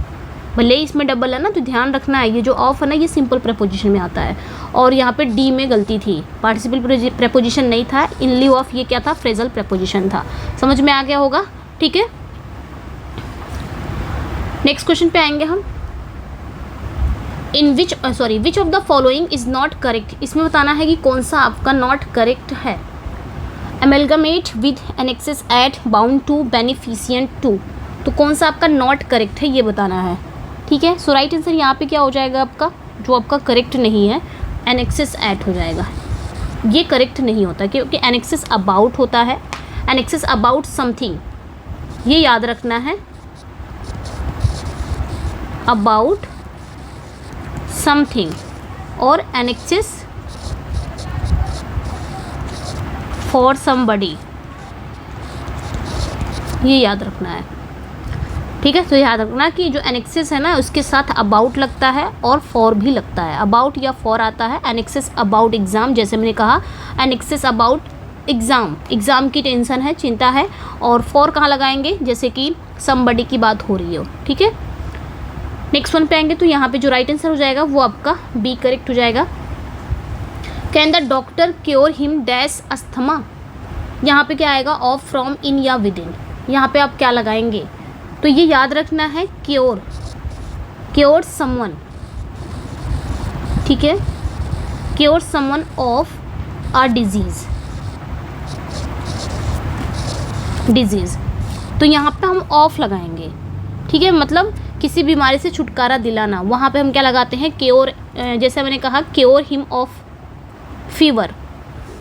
भले ही इसमें डबल है ना, तो ध्यान रखना है ये जो ऑफ है ना ये सिंपल प्रेपोजिशन में आता है। और यहाँ पे डी में गलती थी, पार्टिसिपल प्रेपोजिशन नहीं था, इन लिeu ऑफ ये क्या था, फ्रेजल प्रेपोजिशन था। समझ में आ गया होगा, ठीक है। नेक्स्ट क्वेश्चन पे आएंगे हम। Which of the following is not correct. इसमें बताना है कि कौन सा आपका नॉट करेक्ट है। Amalgamate with annexes at bound to beneficent to, तो कौन सा आपका नॉट करेक्ट है ये बताना है, ठीक है। सो राइट आंसर यहाँ पे क्या हो जाएगा आपका, जो आपका करेक्ट नहीं है एनेक्सेस एट हो जाएगा। ये करेक्ट नहीं होता क्योंकि एनेक्सेस अबाउट होता है, एनेक्सेस अबाउट समथिंग, ये याद रखना है, अबाउट समथिंग, और एनेक्सेस फॉर समबडी, ये याद रखना है, ठीक है। तो याद रखना कि जो एनेक्सेस है ना उसके साथ अबाउट लगता है और फॉर भी लगता है। अबाउट या फॉर आता है, एनेक्सेस अबाउट एग्ज़ाम, जैसे मैंने कहा एनेक्सेस अबाउट एग्ज़ाम, एग्ज़ाम की टेंशन है, चिंता है। और फॉर कहाँ लगाएंगे, जैसे कि समबडी की बात हो रही हो, ठीक है। नेक्स्ट वन पे आएंगे तो यहाँ पे जो राइट आंसर हो जाएगा वो आपका बी करेक्ट हो जाएगा। Can the doctor cure him dash asthma, यहाँ पे क्या आएगा, ऑफ, फ्रॉम, इन या विद इन। यहाँ पे आप क्या लगाएंगे, तो ये याद रखना है क्योर, क्योर समवन, ठीक है, cure someone of a disease, तो यहाँ पे हम ऑफ लगाएंगे, ठीक है। मतलब किसी बीमारी से छुटकारा दिलाना, वहाँ पे हम क्या लगाते हैं, क्योर, जैसे मैंने कहा क्योर हिम ऑफ फीवर,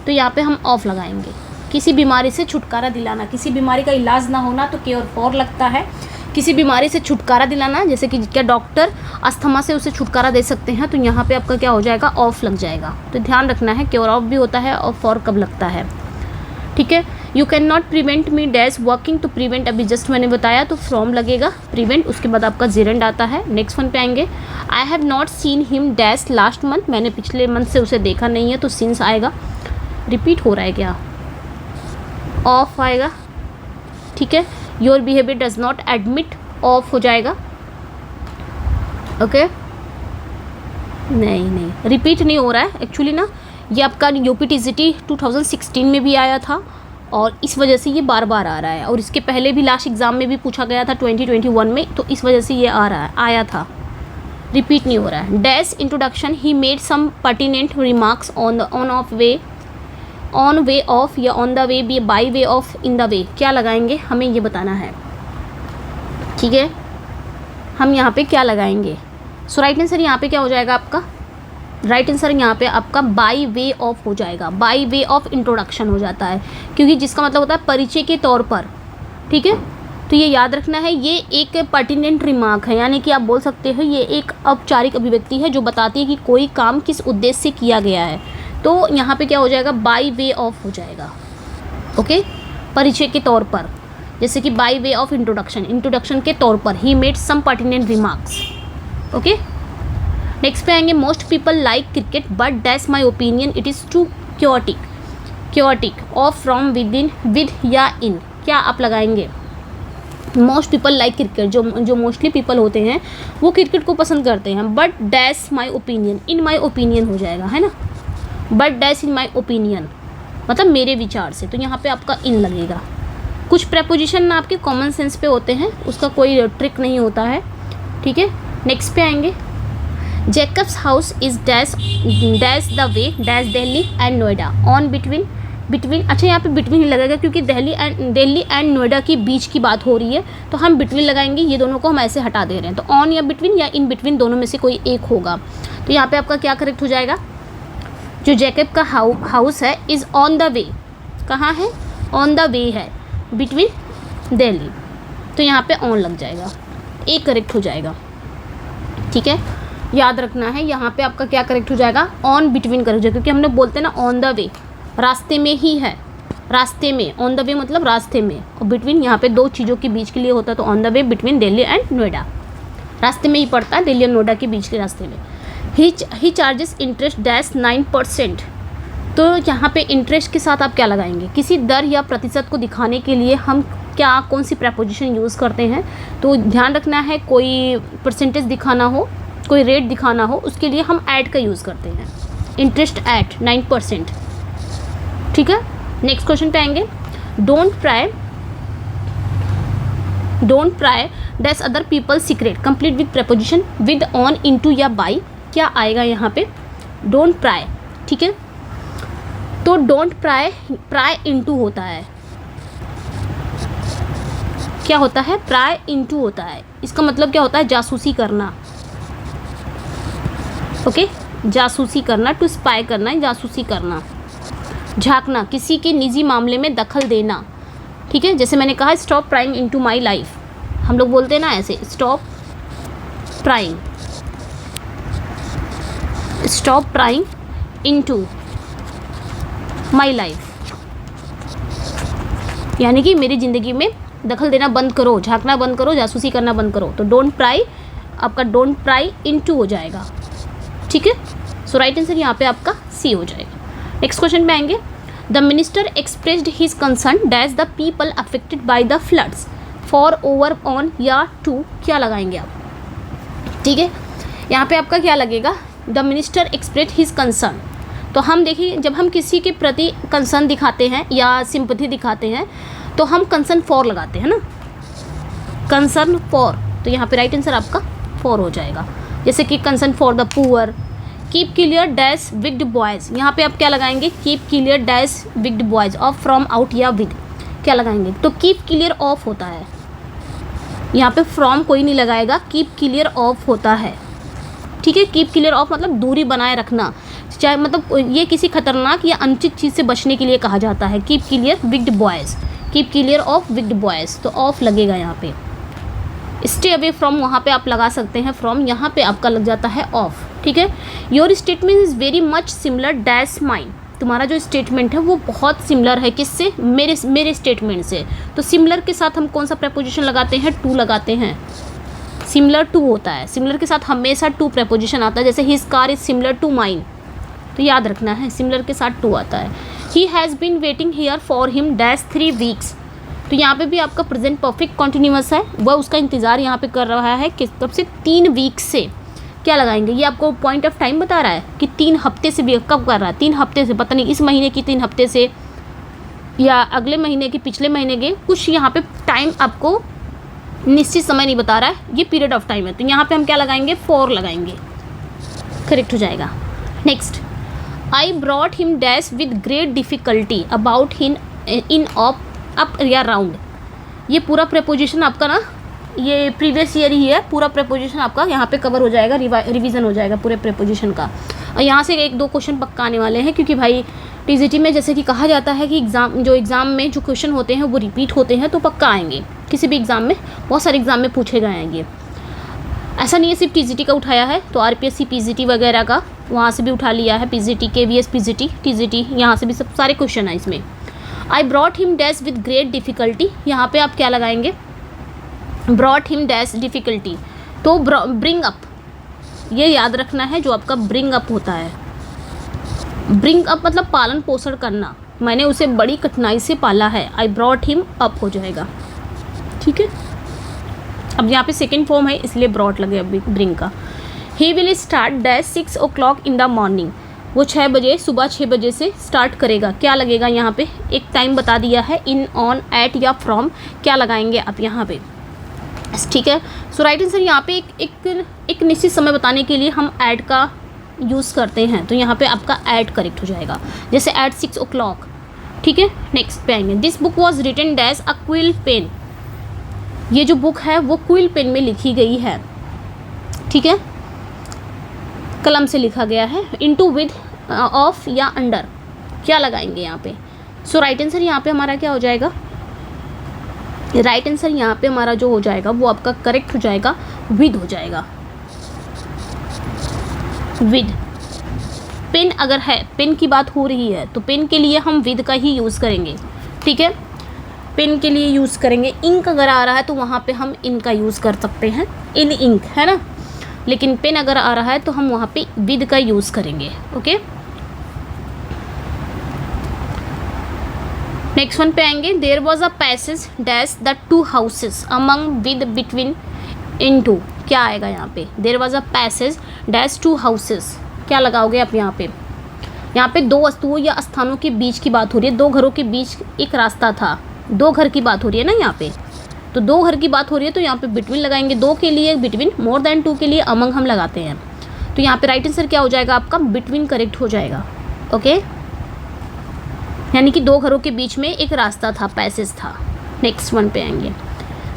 तो यहाँ पे हम ऑफ लगाएंगे। किसी बीमारी से छुटकारा दिलाना, किसी बीमारी का इलाज ना होना तो क्योर फॉर लगता है। किसी बीमारी से छुटकारा दिलाना, जैसे कि क्या डॉक्टर अस्थमा से उसे छुटकारा दे सकते हैं, तो यहाँ पे आपका क्या हो जाएगा, ऑफ लग जाएगा। तो ध्यान रखना है क्योर ऑफ भी होता है और फॉर कब लगता है, ठीक है। You can not prevent me dash walking, तो प्रिवेंट अभी जस्ट मैंने बताया तो फ्रॉम लगेगा, प्रिवेंट, उसके बाद आपका जेरेंड आता है। नेक्स्ट वन पे आएंगे। I have not seen him dash last month, मैंने पिछले मंथ से उसे देखा नहीं है, तो सिंस आएगा। रिपीट हो रहा है क्या, ऑफ आएगा, ठीक है। Your behaviour does not admit, of हो जाएगा, ओके। नहीं रिपीट नहीं हो रहा है एक्चुअली ना, ये आपका यूपीटीसीटी 2016 में भी आया था और इस वजह से ये बार बार आ रहा है, और इसके पहले भी लास्ट एग्ज़ाम में भी पूछा गया था 2021 में, तो इस वजह से ये आया था, रिपीट नहीं हो रहा है। Dash introduction he made some pertinent remarks on way of या on the way, B by way of, in the way, क्या लगाएंगे हमें ये बताना है, ठीक है। हम यहाँ पे क्या लगाएंगे, सो राइट आंसर यहाँ पे क्या हो जाएगा आपका, राइट आंसर यहाँ पे आपका बाई वे ऑफ हो जाएगा। बाई वे ऑफ इंट्रोडक्शन हो जाता है, क्योंकि जिसका मतलब होता है परिचय के तौर पर, ठीक है। तो ये याद रखना है, ये एक पर्टिनेंट रिमार्क है, यानी कि आप बोल सकते हो ये एक औपचारिक अभिव्यक्ति है जो बताती है कि कोई काम किस उद्देश्य से किया गया है। तो यहाँ पे क्या हो जाएगा, बाई वे ऑफ हो जाएगा, ओके, परिचय के तौर पर, जैसे कि बाई वे ऑफ इंट्रोडक्शन के तौर पर, he made some pertinent remarks, okay. Next पे आएंगे। Most people like cricket but dash my opinion it is too chaotic, of, from, with in, with या इन, क्या आप लगाएंगे। मोस्ट पीपल लाइक क्रिकेट, जो मोस्टली पीपल होते हैं वो क्रिकेट को पसंद करते हैं, but dash my opinion, in my opinion हो जाएगा, है ना। But dash in my opinion मतलब मेरे विचार से, तो यहाँ पे आपका इन लगेगा। कुछ प्रेपोजिशन ना आपके कॉमन सेंस पे होते हैं, उसका कोई ट्रिक नहीं होता है, ठीक है। नेक्स्ट पे आएंगे। Jacobs house is dash the way dash Delhi and Noida, on between, अच्छा यहाँ पे बिटवीन ही लगेगा क्योंकि दिल्ली एंड नोएडा के बीच की बात हो रही है, तो हम बिटवीन लगाएंगे। ये दोनों को हम ऐसे हटा दे रहे हैं, तो ऑन या इन बिटवीन दोनों में से कोई एक होगा। तो यहाँ पे आपका क्या करेक्ट हो जाएगा, जो जैकब का हाउस है इज़ ऑन द वे, कहाँ है, ऑन द वे है, बिटवीन दिल्ली, तो यहाँ पे ऑन लग जाएगा, एक करेक्ट हो जाएगा, ठीक है। याद रखना है यहाँ पे आपका क्या करेक्ट हो जाएगा, ऑन बिटवीन करेक्ट हो जाएगा, क्योंकि हमने बोलते हैं ना ऑन द वे, रास्ते में ही है, रास्ते में, ऑन द वे मतलब रास्ते में, और बिटवीन यहाँ पे दो चीज़ों के बीच के लिए होता है, तो on the way between Delhi and Noida, रास्ते में ही पड़ता है, दिल्ली और नोएडा के बीच के रास्ते में। ही चार्जेस इंटरेस्ट डैश 9%, तो यहाँ पे इंटरेस्ट के साथ आप क्या लगाएंगे, किसी दर या प्रतिशत को दिखाने के लिए हम क्या कौन सी प्रेपोजिशन यूज़ करते हैं। तो ध्यान रखना है, कोई परसेंटेज दिखाना हो, कोई रेट दिखाना हो, उसके लिए हम ऐट का यूज़ करते हैं। Interest eight 9%। ठीक है, नेक्स्ट क्वेश्चन पे आएंगे। डोंट प्राय dash other people secret, complete with preposition with, on, into या बाई। क्या आएगा यहाँ पे? डोंट प्राय। ठीक है, तो डोंट प्राय इनटू होता है। क्या होता है? प्राय इनटू होता है। इसका मतलब क्या होता है? जासूसी करना। ओके, जासूसी करना, टू स्पाई करना, जासूसी करना। झांकना, किसी के निजी मामले में दखल देना। ठीक है, जैसे मैंने कहा stop prying into my life, हम लोग बोलते हैं ना ऐसे, stop prying into my life, यानी कि मेरी ज़िंदगी में दखल देना बंद करो, झांकना बंद करो, जासूसी करना बंद करो। तो डोंट प्राई, आपका डोंट प्राई इनटू हो जाएगा। ठीक है, सो राइट आंसर यहाँ पे आपका सी हो जाएगा। नेक्स्ट क्वेश्चन पे आएंगे। The minister expressed his concern dash the people affected by the floods, for, over, on या टू। क्या लगाएंगे आप? ठीक है, यहाँ पे आपका क्या लगेगा? The minister expressed his concern. तो हम देखिए, जब हम किसी के प्रति कंसर्न दिखाते हैं या सिंपैथी दिखाते हैं तो हम कंसर्न फॉर लगाते हैं ना, कंसर्न फॉर। तो यहाँ पे राइट आंसर आपका फॉर हो जाएगा। जैसे कि concern for the poor, keep clear dash with boys, यहाँ पे आप क्या लगाएंगे? Keep clear dash with boys, of, from, out या विद। क्या लगाएंगे? तो कीप क्लियर ऑफ होता है, यहाँ पे फ्रॉम कोई नहीं लगाएगा, कीप क्लियर ऑफ होता है। ठीक है, कीप क्लियर ऑफ मतलब दूरी बनाए रखना, चाहे मतलब ये किसी खतरनाक या अनुचित चीज़ से बचने के लिए कहा जाता है। Keep clear with boys, keep clear of with boys, तो ऑफ लगेगा यहाँ पे। स्टे अवे फ्रॉम, वहाँ पे आप लगा सकते हैं फ्रॉम, यहाँ पे आपका लग जाता है ऑफ। ठीक है, your statement is very much similar dash mine, तुम्हारा जो स्टेटमेंट है वो बहुत सिमिलर है किससे? मेरे स्टेटमेंट से। तो सिमिलर के साथ हम कौन सा प्रेपोजिशन लगाते हैं? टू लगाते हैं। सिमिलर टू होता है, सिमिलर के साथ हमेशा टू प्रेपोजिशन आता है। जैसे his car is similar to mine, तो याद रखना है सिमिलर के साथ टू आता है। He has been waiting here for him dash 3 weeks, तो यहाँ पे भी आपका प्रेजेंट परफेक्ट कॉन्टिन्यूअस है, वह उसका इंतज़ार यहाँ पे कर रहा है किस कब से? 3 वीक से। क्या लगाएंगे? ये आपको पॉइंट ऑफ टाइम बता रहा है कि 3 हफ्ते से भी कब कर रहा है? 3 हफ्ते से, पता नहीं इस महीने की 3 हफ्ते से या अगले महीने की, पिछले महीने के, कुछ यहाँ पे टाइम आपको निश्चित समय नहीं बता रहा है, ये पीरियड ऑफ टाइम है। तो यहाँ पे हम क्या लगाएंगे? फॉर लगाएंगे, करेक्ट हो जाएगा। Next, I brought him dash with great difficulty about him in of up या राउंड। ये पूरा प्रेपोजिशन आपका ना, ये प्रीवियस ईयर ही है, पूरा प्रेपोजिशन आपका यहाँ पे कवर हो जाएगा, रिवीजन हो जाएगा पूरे प्रेपोजिशन का। और यहाँ से 1-2 क्वेश्चन पक्का आने वाले हैं, क्योंकि भाई टीजीटी में जैसे कि कहा जाता है कि एग्ज़ाम में जो क्वेश्चन होते हैं वो रिपीट होते हैं, तो पक्का आएंगे किसी भी एग्ज़ाम में, बहुत सारे एग्ज़ाम में पूछे गए हैं ये। ऐसा नहीं है सिर्फ टीजीटी का उठाया है, तो आरपीएससी पीजीटी वगैरह का वहाँ से भी उठा लिया है, पीजीटी, केवीएस पीजीटी, टीजीटी, यहाँ से भी सब सारे क्वेश्चन हैं इसमें। I brought him dash with great difficulty, यहाँ पे आप क्या लगाएंगे? ब्रॉट हिम डैश डिफ़िकल्टी, तो ब्रिंग अप, ये याद रखना है जो आपका ब्रिंग अप होता है। ब्रिंग अप मतलब पालन पोषण करना, मैंने उसे बड़ी कठिनाई से पाला है, आई ब्रॉट हिम अप हो जाएगा। ठीक है, अब यहाँ पे सेकेंड फॉर्म है इसलिए ब्रॉट लगे अभी ब्रिंग का। He will start dash 6 o'clock in the morning, वो 6 बजे, सुबह 6 बजे से स्टार्ट करेगा। क्या लगेगा यहाँ पे? एक टाइम बता दिया है, इन, ऑन, एट या फ्रॉम, क्या लगाएंगे आप यहाँ पे? ठीक है, सो राइट आंसर यहाँ पे एक निश्चित समय बताने के लिए हम ऐड का यूज़ करते हैं, तो यहाँ पे आपका ऐड करेक्ट हो जाएगा, जैसे एट 6 o'clock। ठीक है, नेक्स्ट पे आएंगे। This book was written dash a quill pen, ये जो बुक है वो क्विल पेन में लिखी गई है। ठीक है, कलम से लिखा गया है। इनटू, विद, ऑफ या अंडर, क्या लगाएंगे यहाँ पे? सो राइट आंसर यहाँ पे हमारा क्या हो जाएगा? राइट आंसर यहाँ पे हमारा जो हो जाएगा वो आपका करेक्ट हो जाएगा, विद हो जाएगा। विद, पेन अगर है, पेन की बात हो रही है तो पेन के लिए हम विद का ही यूज़ करेंगे। ठीक है, पेन के लिए यूज़ करेंगे। इंक अगर आ रहा है तो वहाँ पे हम इन का यूज़ कर सकते हैं, इन इंक, है ना। लेकिन पेन अगर आ रहा है तो हम वहाँ पे विद का यूज़ करेंगे। ओके, नेक्स्ट वन पे आएंगे, there was a passage dash the two houses among with between into. क्या आएगा यहाँ पे, there was a passage dash two houses, क्या लगाओगे आप यहाँ पे? यहाँ पे दो वस्तुओं या स्थानों के बीच की बात हो रही है, दो घरों के बीच एक रास्ता था, दो घर की बात हो रही है ना यहाँ पे, तो दो घर की बात हो रही है तो यहाँ पे बिटवीन लगाएंगे, दो के लिए बिटवीन, मोर देन टू के लिए अमंग हम लगाते हैं। तो यहाँ पे राइट आंसर क्या हो जाएगा आपका, बिटवीन करेक्ट हो जाएगा। ओके, यानी कि दो घरों के बीच में एक रास्ता था, पैसेज था। नेक्स्ट वन पे आएंगे,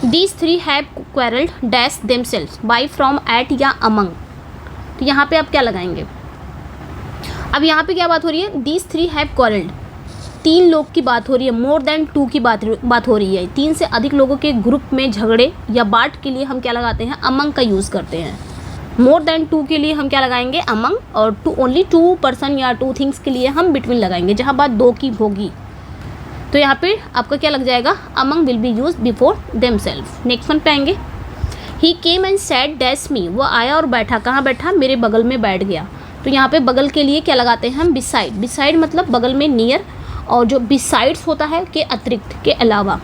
these three have quarrelled dash themselves by from at या अमंग। तो यहाँ पे आप क्या लगाएंगे? अब यहाँ पे क्या बात हो रही है, दीज थ्री हैव क्वेरल्ड, तीन लोग की बात हो रही है, मोर देन टू की बात हो रही है, तीन से अधिक लोगों के ग्रुप में झगड़े या बाट के लिए हम क्या लगाते हैं, अमंग का यूज़ करते हैं। मोर देन टू के लिए हम क्या लगाएंगे, अमंग, और टू ओनली टू पर्सन या टू थिंग्स के लिए हम बिटवीन लगाएंगे, जहाँ बात दो की होगी। तो यहाँ पे आपका क्या लग जाएगा, among will be use before themself. Next one पे आएंगे, he came and sat dash me, वो आया और बैठा, कहाँ बैठा, मेरे बगल में बैठ गया। तो यहाँ पे बगल के लिए क्या लगाते हैं हम, बिसाइड। बिसाइड मतलब बगल में, नियर, और जो बिसाइड्स होता है के अतिरिक्त, के अलावा।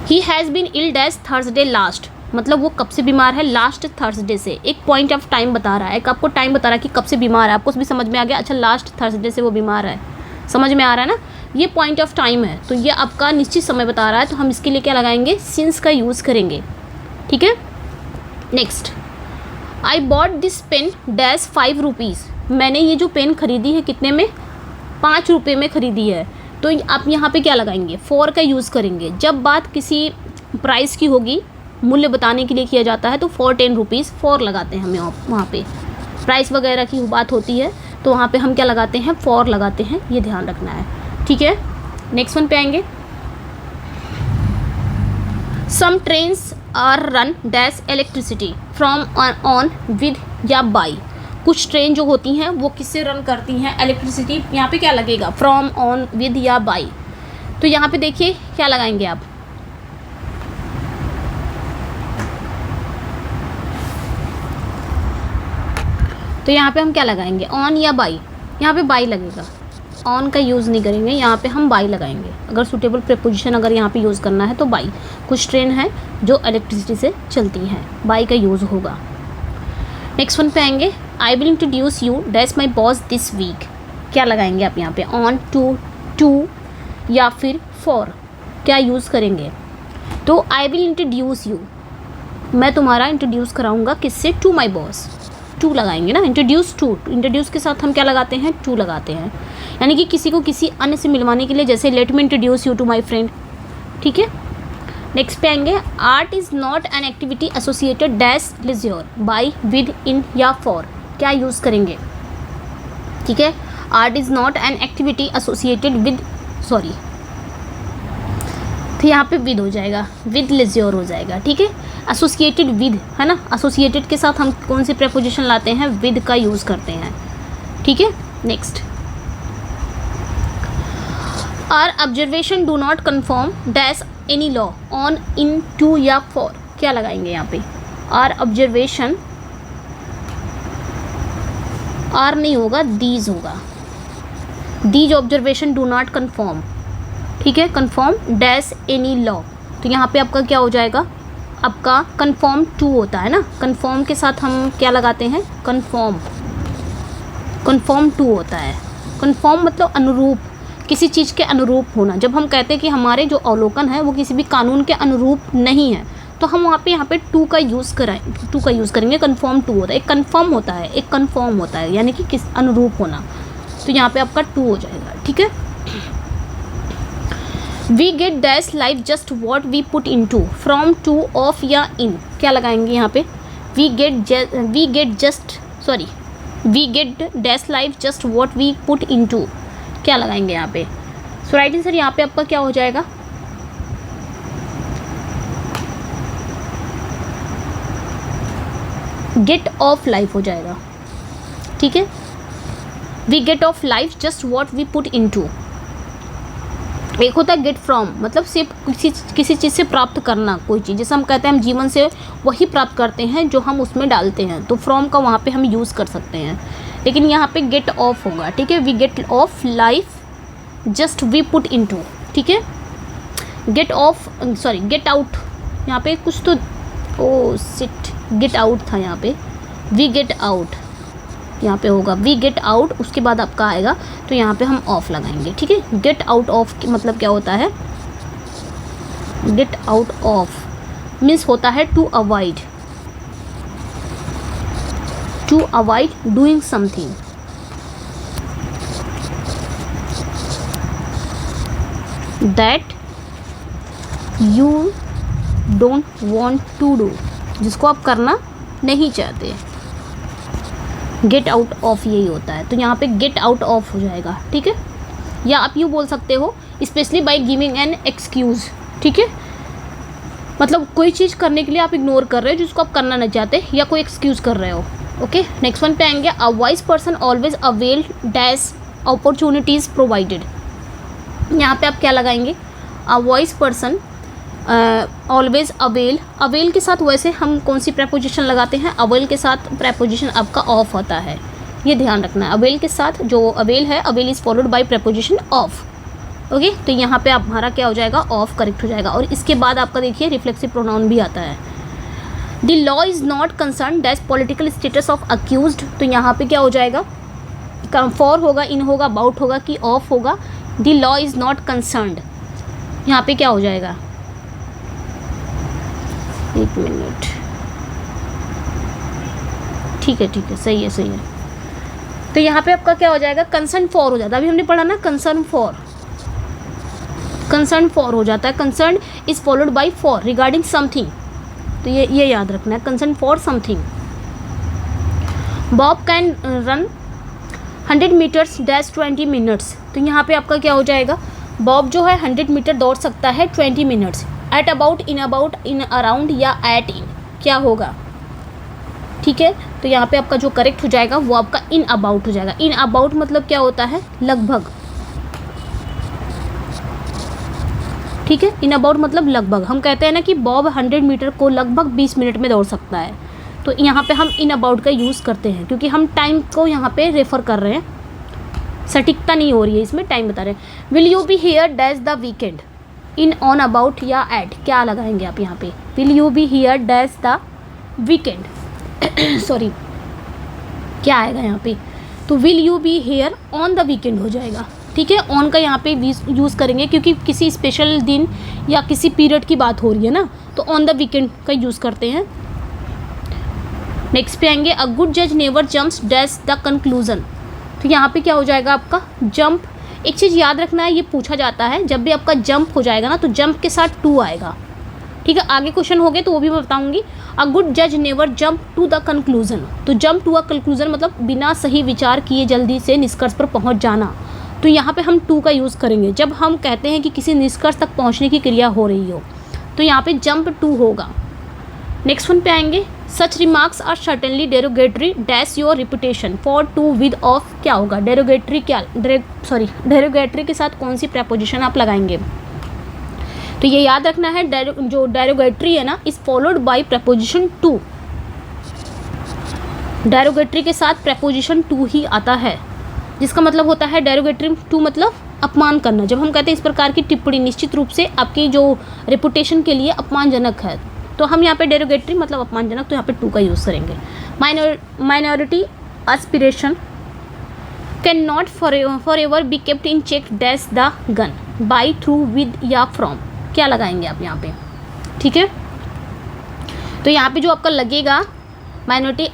He has been ill dash Thursday last, मतलब वो कब से बीमार है, लास्ट थर्सडे से। एक पॉइंट ऑफ टाइम बता रहा है, एक आपको टाइम बता रहा है कि कब से बीमार है, आपको भी समझ में आ गया, अच्छा लास्ट थर्सडे से वो बीमार है, समझ में आ रहा है ना, ये पॉइंट ऑफ टाइम है, तो ये आपका निश्चित समय बता रहा है, तो हम इसके लिए क्या लगाएंगे, सिंस का यूज़ करेंगे। ठीक है, next, I bought this pen dash 5 rupees, मैंने ये जो पेन खरीदी है कितने में, 5 रुपये में खरीदी है। तो आप यहाँ पे क्या लगाएंगे, फॉर का यूज़ करेंगे। जब बात किसी प्राइस की होगी, मूल्य बताने के लिए किया जाता है, तो फॉर 10 रुपीज़ फॉर लगाते हैं हमें, वहाँ पे प्राइस वगैरह की बात होती है तो वहाँ पे हम क्या लगाते हैं, फॉर लगाते हैं, ये ध्यान रखना है। ठीक है, नेक्स्ट वन पे आएंगे, some trains are run dash electricity from on with या बाई, कुछ ट्रेन जो होती हैं वो किससे रन करती हैं, इलेक्ट्रिसिटी। यहाँ पे क्या लगेगा, फ्रॉम, ऑन, विद या बाई। तो यहाँ पे देखिए क्या लगाएंगे आप, तो यहाँ पे हम क्या लगाएंगे, ऑन या बाई। यहाँ पे बाई लगेगा, ऑन का यूज़ नहीं करेंगे, यहाँ पे हम बाई लगाएंगे। अगर सूटेबल प्रीपोजिशन अगर यहाँ पे यूज़ करना है तो बाई। कुछ ट्रेन है जो इलेक्ट्रिसिटी से चलती हैं, बाई का यूज़ होगा। नेक्स्ट वन पे आएंगे, I will introduce you dash my boss this week, क्या लगाएंगे आप यहाँ पे, ऑन, टू या फिर फॉर, क्या यूज़ करेंगे। तो आई विल इंट्रोड्यूस यू, मैं तुम्हारा इंट्रोड्यूस कराऊंगा, किससे, टू माई बॉस, टू लगाएंगे ना, इंट्रोड्यूस टू, इंट्रोड्यूस के साथ हम क्या लगाते हैं, टू लगाते हैं, यानी कि किसी को किसी अन्य से मिलवाने के लिए, जैसे let me introduce you to my friend. ठीक है, नेक्स्ट पे आएंगे, art is not an activity associated dash leisure by, with, in या फॉर, क्या यूज़ करेंगे। ठीक है, art is not an activity associated with, sorry, तो यहाँ पे विद हो जाएगा, विद लिज्योर हो जाएगा। ठीक है, एसोसिएटेड विद है ना, एसोसिएटेड के साथ हम कौन सी प्रेपोजिशन लाते हैं, विद का यूज़ करते हैं। ठीक है, next, our observation do not confirm dash any law on, in, to या फॉर, क्या लगाएंगे यहाँ पे, आर ऑब्जर्वेशन, आर नहीं होगा, दीज होगा, these observation do not confirm. ठीक है, कन्फर्म डैश एनी लॉ, तो यहाँ पे आपका क्या हो जाएगा, आपका कन्फर्म टू होता है ना, कन्फर्म के साथ हम क्या लगाते हैं, कन्फर्म, कन्फर्म टू होता है। कन्फर्म मतलब अनुरूप, किसी चीज़ के अनुरूप होना। जब हम कहते हैं कि हमारे जो अवलोकन है वो किसी भी कानून के अनुरूप नहीं है, तो हम यहाँ पे टू का यूज़ करेंगे, कन्फर्म टू होता है, एक कन्फर्म होता है, एक कन्फर्म होता है, यानी कि किस अनुरूप होना, तो यहाँ पे आपका टू हो जाएगा। ठीक है, we get dash life just what we put into, from, to, of या इन, क्या लगाएंगे यहाँ पे, we get dash life just what we put into, क्या लगाएंगे यहाँ पे। सो राइट आंसर यहाँ पे आपका क्या हो जाएगा, गेट ऑफ लाइफ हो जाएगा। ठीक है, we get off life just what we put into. एक होता है गेट फ्रॉम, मतलब सिर्फ किसी चीज़ से प्राप्त करना कोई चीज़, जैसे हम कहते हैं हम जीवन से वही प्राप्त करते हैं जो हम उसमें डालते हैं, तो फ्रॉम का वहाँ पे हम यूज़ कर सकते हैं, लेकिन यहाँ पे गेट ऑफ होगा। ठीक है, we get off life just we put into, ठीक है। गेट आउट, यहाँ पे कुछ तो ओ सिट, गेट आउट था यहाँ पे, वी गेट आउट, यहाँ पे होगा वी गेट आउट, उसके बाद आपका आएगा तो यहाँ पे हम ऑफ लगाएंगे, ठीक है। गेट आउट ऑफ मतलब क्या होता है, गेट आउट ऑफ मीन्स होता है to avoid doing something. That you don't want to do, जिसको आप करना नहीं चाहते। गेट आउट ऑफ यही होता है, तो यहाँ पे गेट आउट ऑफ हो जाएगा, ठीक है। या आप यूँ बोल सकते हो specially by giving an excuse, ठीक है। मतलब कोई चीज़ करने के लिए आप इग्नोर कर रहे हो जिसको आप करना नहीं चाहते, या कोई एक्सक्यूज़ कर रहे हो। ओके, नेक्स्ट वन पे आएंगे। A wise person always avail dash opportunities provided. यहाँ पे आप क्या लगाएंगे, a wise person always avail के साथ वैसे हम कौन सी प्रेपोजिशन लगाते हैं, अवेल के साथ प्रेपोजिशन आपका ऑफ होता है, ये ध्यान रखना है। अवेल के साथ जो अवेल है, avail is followed by preposition of. Okay, तो यहाँ पे हमारा क्या हो जाएगा, ऑफ करेक्ट हो जाएगा। और इसके बाद आपका देखिए रिफ्लेक्सिव प्रोनाउन भी आता है। The law is not concern dash political status of accused, तो यहाँ पे क्या हो जाएगा, फॉर होगा, इन होगा, अबाउट होगा कि ऑफ होगा। The law is not concerned, यहाँ पे क्या हो जाएगा, एक मिनट, ठीक है, सही है। तो यहाँ पे आपका क्या हो जाएगा, कंसर्न फॉर हो जाता है। अभी हमने पढ़ा ना कंसर्न फॉर हो जाता है। Concern is followed by for regarding something, तो ये याद रखना है, concern for something. Bob can run 100 metres dash 20 minutes, तो यहाँ पे आपका क्या हो जाएगा, बॉब जो है 100 मीटर दौड़ सकता है 20 minutes. At about, in around या एट इन क्या होगा, ठीक है। तो यहाँ पे आपका जो करेक्ट हो जाएगा वो आपका इन अबाउट हो जाएगा। इन अबाउट मतलब क्या होता है, लगभग, ठीक है। इन अबाउट मतलब लगभग। हम कहते हैं ना कि बॉब 100 मीटर को लगभग 20 मिनट में दौड़ सकता है, तो यहाँ पे हम इन अबाउट का यूज़ करते हैं क्योंकि हम टाइम को यहाँ पे रेफ़र कर रहे हैं, सटीकता नहीं हो रही है इसमें, टाइम बता रहे हैं। Will you be here dash the weekend, in, on, about या एट क्या लगाएंगे आप यहाँ पे, will you be here dash the weekend sorry, क्या आएगा यहाँ पे, तो will you be here on the weekend हो जाएगा, ठीक है। ऑन का यहाँ पे यूज़ करेंगे क्योंकि किसी स्पेशल दिन या किसी पीरियड की बात हो रही है ना, तो ऑन द वीकेंड का यूज़ करते हैं। नेक्स्ट पे आएंगे। अ गुड जज never jumps dash the conclusion, तो यहाँ पे क्या हो जाएगा आपका जंप। एक चीज़ याद रखना है, ये पूछा जाता है जब भी आपका जंप हो जाएगा ना तो जंप के साथ टू आएगा, ठीक है। आगे क्वेश्चन हो गए तो वो भी मैं बताऊंगी। अ गुड जज never jump to the conclusion, तो जंप टू अ कंक्लूजन मतलब बिना सही विचार किए जल्दी से निष्कर्ष पर पहुंच जाना, तो यहाँ पे हम टू का यूज़ करेंगे जब हम कहते हैं कि किसी निष्कर्ष तक पहुँचने की क्रिया हो रही हो, तो यहाँ पे जंप टू होगा। नेक्स्ट वन पे आएंगे। Such remarks are certainly derogatory dash your reputation for to with of क्या होगा, डेरोगेटरी डेरोगेटरी के साथ कौन सी प्रेपोजिशन आप लगाएंगे, तो ये याद रखना है। जो डेरोगेटरी है ना is followed by preposition to, derogatory के साथ प्रेपोजिशन टू ही आता है, जिसका मतलब होता है डेरोगेटरी टू मतलब अपमान करना। जब हम कहते हैं इस प्रकार की टिप्पणी निश्चित रूप से आपकी जो रेपुटेशन के लिए अपमानजनक है, तो हम यहाँ पे डेरोगेटरी मतलब अपमानजनक, तो यहाँ पे टू का यूज़ करेंगे। Minority aspiration can not for ever be kept in check dash the gun, by, through, with या फ्रॉम क्या लगाएंगे आप यहाँ पे, ठीक है। तो यहाँ पे जो आपका लगेगा minority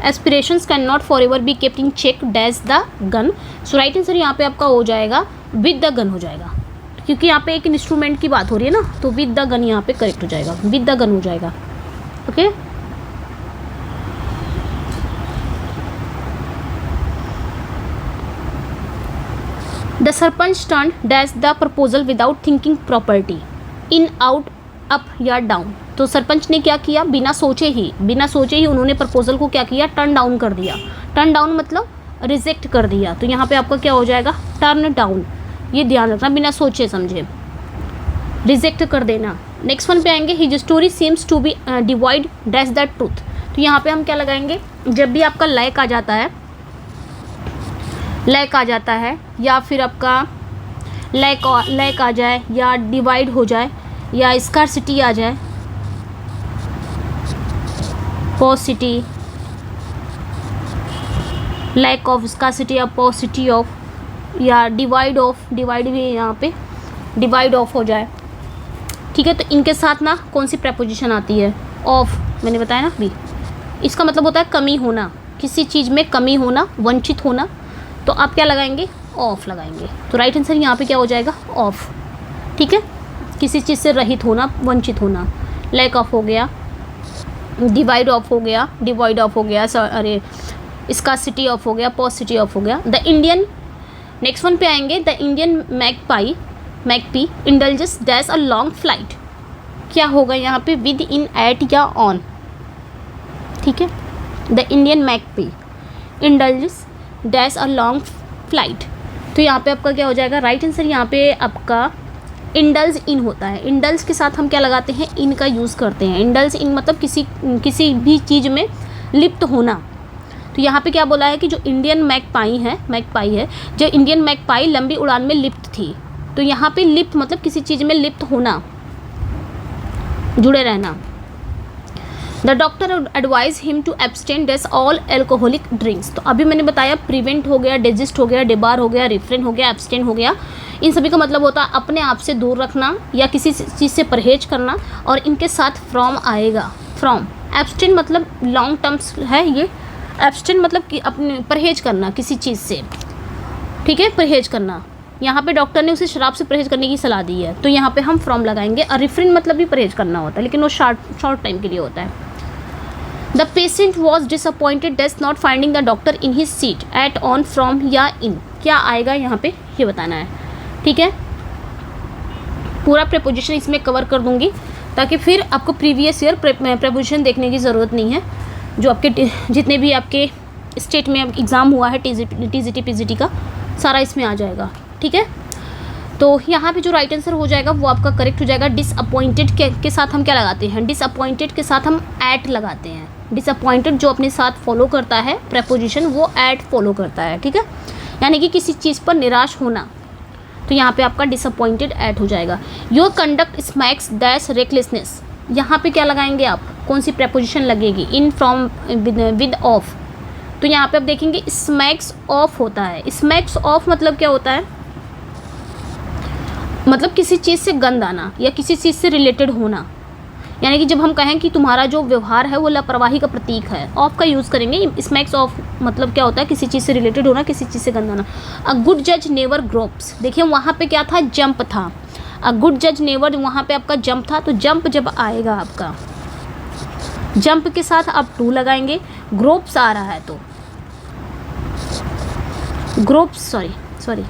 aspirations can not for ever be kept in check dash the gun, so right answer यहाँ पे आपका हो जाएगा विद द गन हो जाएगा, क्योंकि यहाँ पे एक इंस्ट्रूमेंट की बात हो रही है ना, तो विद द गन यहाँ पे करेक्ट हो जाएगा, विद द गन हो जाएगा। Okay, the sarpanch turn dash the proposal without thinking property, in, out, up या डाउन, तो सरपंच ने क्या किया, बिना सोचे ही उन्होंने प्रपोजल को क्या किया, टर्न डाउन कर दिया। टर्न डाउन मतलब रिजेक्ट कर दिया, तो यहाँ पे आपका क्या हो जाएगा, टर्न डाउन, ये ध्यान रखना, बिना सोचे समझे रिजेक्ट कर देना। नेक्स्ट वन पे आएंगे। His story seems to be divide dash the truth, तो यहाँ पे हम क्या लगाएंगे, जब भी आपका लैक आ जाता है या फिर आपका लैक आ जाए, या डिवाइड हो जाए, या स्कार्सिटी आ जाए, पॉसिटी, लैक ऑफ स्कार्सिटी या पॉसिटी ऑफ, या डिवाइड ऑफ, डिवाइड भी यहाँ पे डिवाइड ऑफ हो जाए, ठीक है। तो इनके साथ ना कौन सी प्रेपोजिशन आती है? ऑफ, मैंने बताया ना अभी। इसका मतलब होता है कमी होना, किसी चीज़ में कमी होना, वंचित होना, तो आप क्या लगाएंगे? ऑफ लगाएंगे। तो राइट आंसर यहाँ पे क्या हो जाएगा? ऑफ, ठीक है। किसी चीज़ से रहित होना, वंचित होना, लैक ऑफ हो गया, डिवाइड ऑफ हो गया, डिवाइड ऑफ हो गया, अरे स्कार्सिटी ऑफ हो गया, पॉसिटी ऑफ हो गया। द इंडियन, नेक्स्ट वन पे आएंगे। The Indian magpie indulges dash a long flight, क्या होगा यहाँ पे? विद, इन, एट या ऑन, ठीक है। The Indian magpie indulges dash a long flight, तो यहाँ पे आपका क्या हो जाएगा? राइट आंसर यहाँ पे आपका इंडल्ज इन होता है। इंडल्ज के साथ हम क्या लगाते हैं? इन का यूज़ करते हैं। इंडल्ज इन मतलब किसी भी चीज़ में लिप्त होना। तो यहाँ पे क्या बोला है कि जो इंडियन मैकपाई है, जो इंडियन मैकपाई लंबी उड़ान में लिप्त थी। तो यहाँ पे लिप्त मतलब किसी चीज़ में लिप्त होना, जुड़े रहना। The doctor advise him to abstain dash all alcoholic drinks, तो अभी मैंने बताया प्रिवेंट हो गया, डेजिस्ट हो गया, डिबार हो गया, रिफ्रेन हो गया, एब्सटेन हो गया। इन सभी का मतलब होता है अपने आप से दूर रखना या किसी चीज़ से परहेज करना, और इनके साथ फ्रॉम आएगा। फ्रॉम, एब्सटेन मतलब लॉन्ग टर्म्स है ये। एब्सटेन मतलब कि अपने परहेज करना किसी चीज़ से, ठीक है, परहेज करना। यहाँ पे डॉक्टर ने उसे शराब से परहेज करने की सलाह दी है, तो यहाँ पे हम फ्रॉम लगाएंगे। और रिफ्रेन मतलब भी परहेज करना होता है, लेकिन वो शॉर्ट टाइम के लिए होता है। The patient was disappointed dash not finding the doctor in his seat, at, on, from या इन, क्या आएगा यहाँ पे ये बताना है, ठीक है। पूरा प्रेपोजिशन इसमें कवर कर दूंगी ताकि फिर आपको प्रीवियस ईयर प्रेपोजिशन देखने की ज़रूरत नहीं है। जो आपके जितने भी आपके स्टेट में एग्ज़ाम हुआ है टीजीटी पीजीटी का, सारा इसमें आ जाएगा, ठीक है। तो यहाँ पे जो राइट आंसर हो जाएगा वो आपका करेक्ट हो जाएगा। डिसअपॉइंटेड के साथ हम क्या लगाते हैं? डिसअपॉइंटेड के साथ हम एट लगाते हैं। डिसअपॉइंटेड जो अपने साथ फॉलो करता है प्रेपोजिशन, वो एट फॉलो करता है, ठीक है। यानी कि किसी चीज़ पर निराश होना, तो यहाँ पे आपका डिसअपॉइंटेड एट हो जाएगा। Your conduct smacks dash recklessness, यहाँ पे क्या लगाएंगे आप? कौन सी प्रेपोजिशन लगेगी? इन, फ्रॉम, विद, ऑफ। तो यहाँ पे आप देखेंगे स्मैक्स ऑफ होता है। स्मैक्स ऑफ मतलब क्या होता है? मतलब किसी चीज़ से गंध आना या किसी चीज़ से रिलेटेड होना। यानी कि जब हम कहें कि तुम्हारा जो व्यवहार है वो लापरवाही का प्रतीक है, ऑफ का यूज़ करेंगे। स्मैक्स ऑफ मतलब क्या होता है? किसी चीज़ से रिलेटेड होना, किसी चीज़ से गंध आना। अ गुड जज नेवर ग्रोप्स, देखिए वहाँ पे क्या था? जंप था। अ गुड जज नेवर, वहाँ पे आपका जंप था। तो जंप जब आएगा आपका, जंप के साथ आप टू लगाएंगे। ग्रोप्स आ रहा है तो ग्रोप्स, सॉरी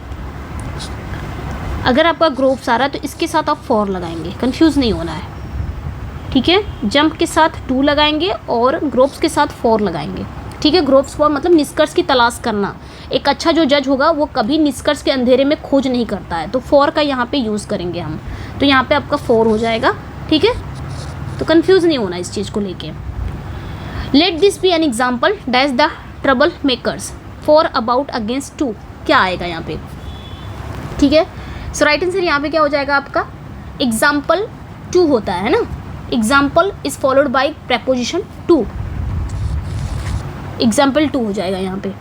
अगर आपका ग्रोप्स आ रहा है तो इसके साथ आप फॉर लगाएंगे, कंफ्यूज नहीं होना है, ठीक है। जंप के साथ टू लगाएंगे और ग्रोप्स के साथ फॉर लगाएंगे, ठीक है। ग्रोप्स फॉर मतलब निष्कर्ष की तलाश करना। एक अच्छा जो जज होगा वो कभी निष्कर्ष के अंधेरे में खोज नहीं करता है, तो फॉर का यहाँ पे यूज़ करेंगे हम। तो यहाँ पे आपका फॉर हो जाएगा, ठीक है। तो कंफ्यूज नहीं होना इस चीज़ को लेके। Let this be an example dash the trouble makers for about against to, क्या आएगा यहाँ पे, ठीक है। सो राइट आंसर यहाँ पे क्या हो जाएगा आपका? एग्जाम्पल टू होता है ना। Example is followed by preposition to, example to हो जाएगा यहाँ पे।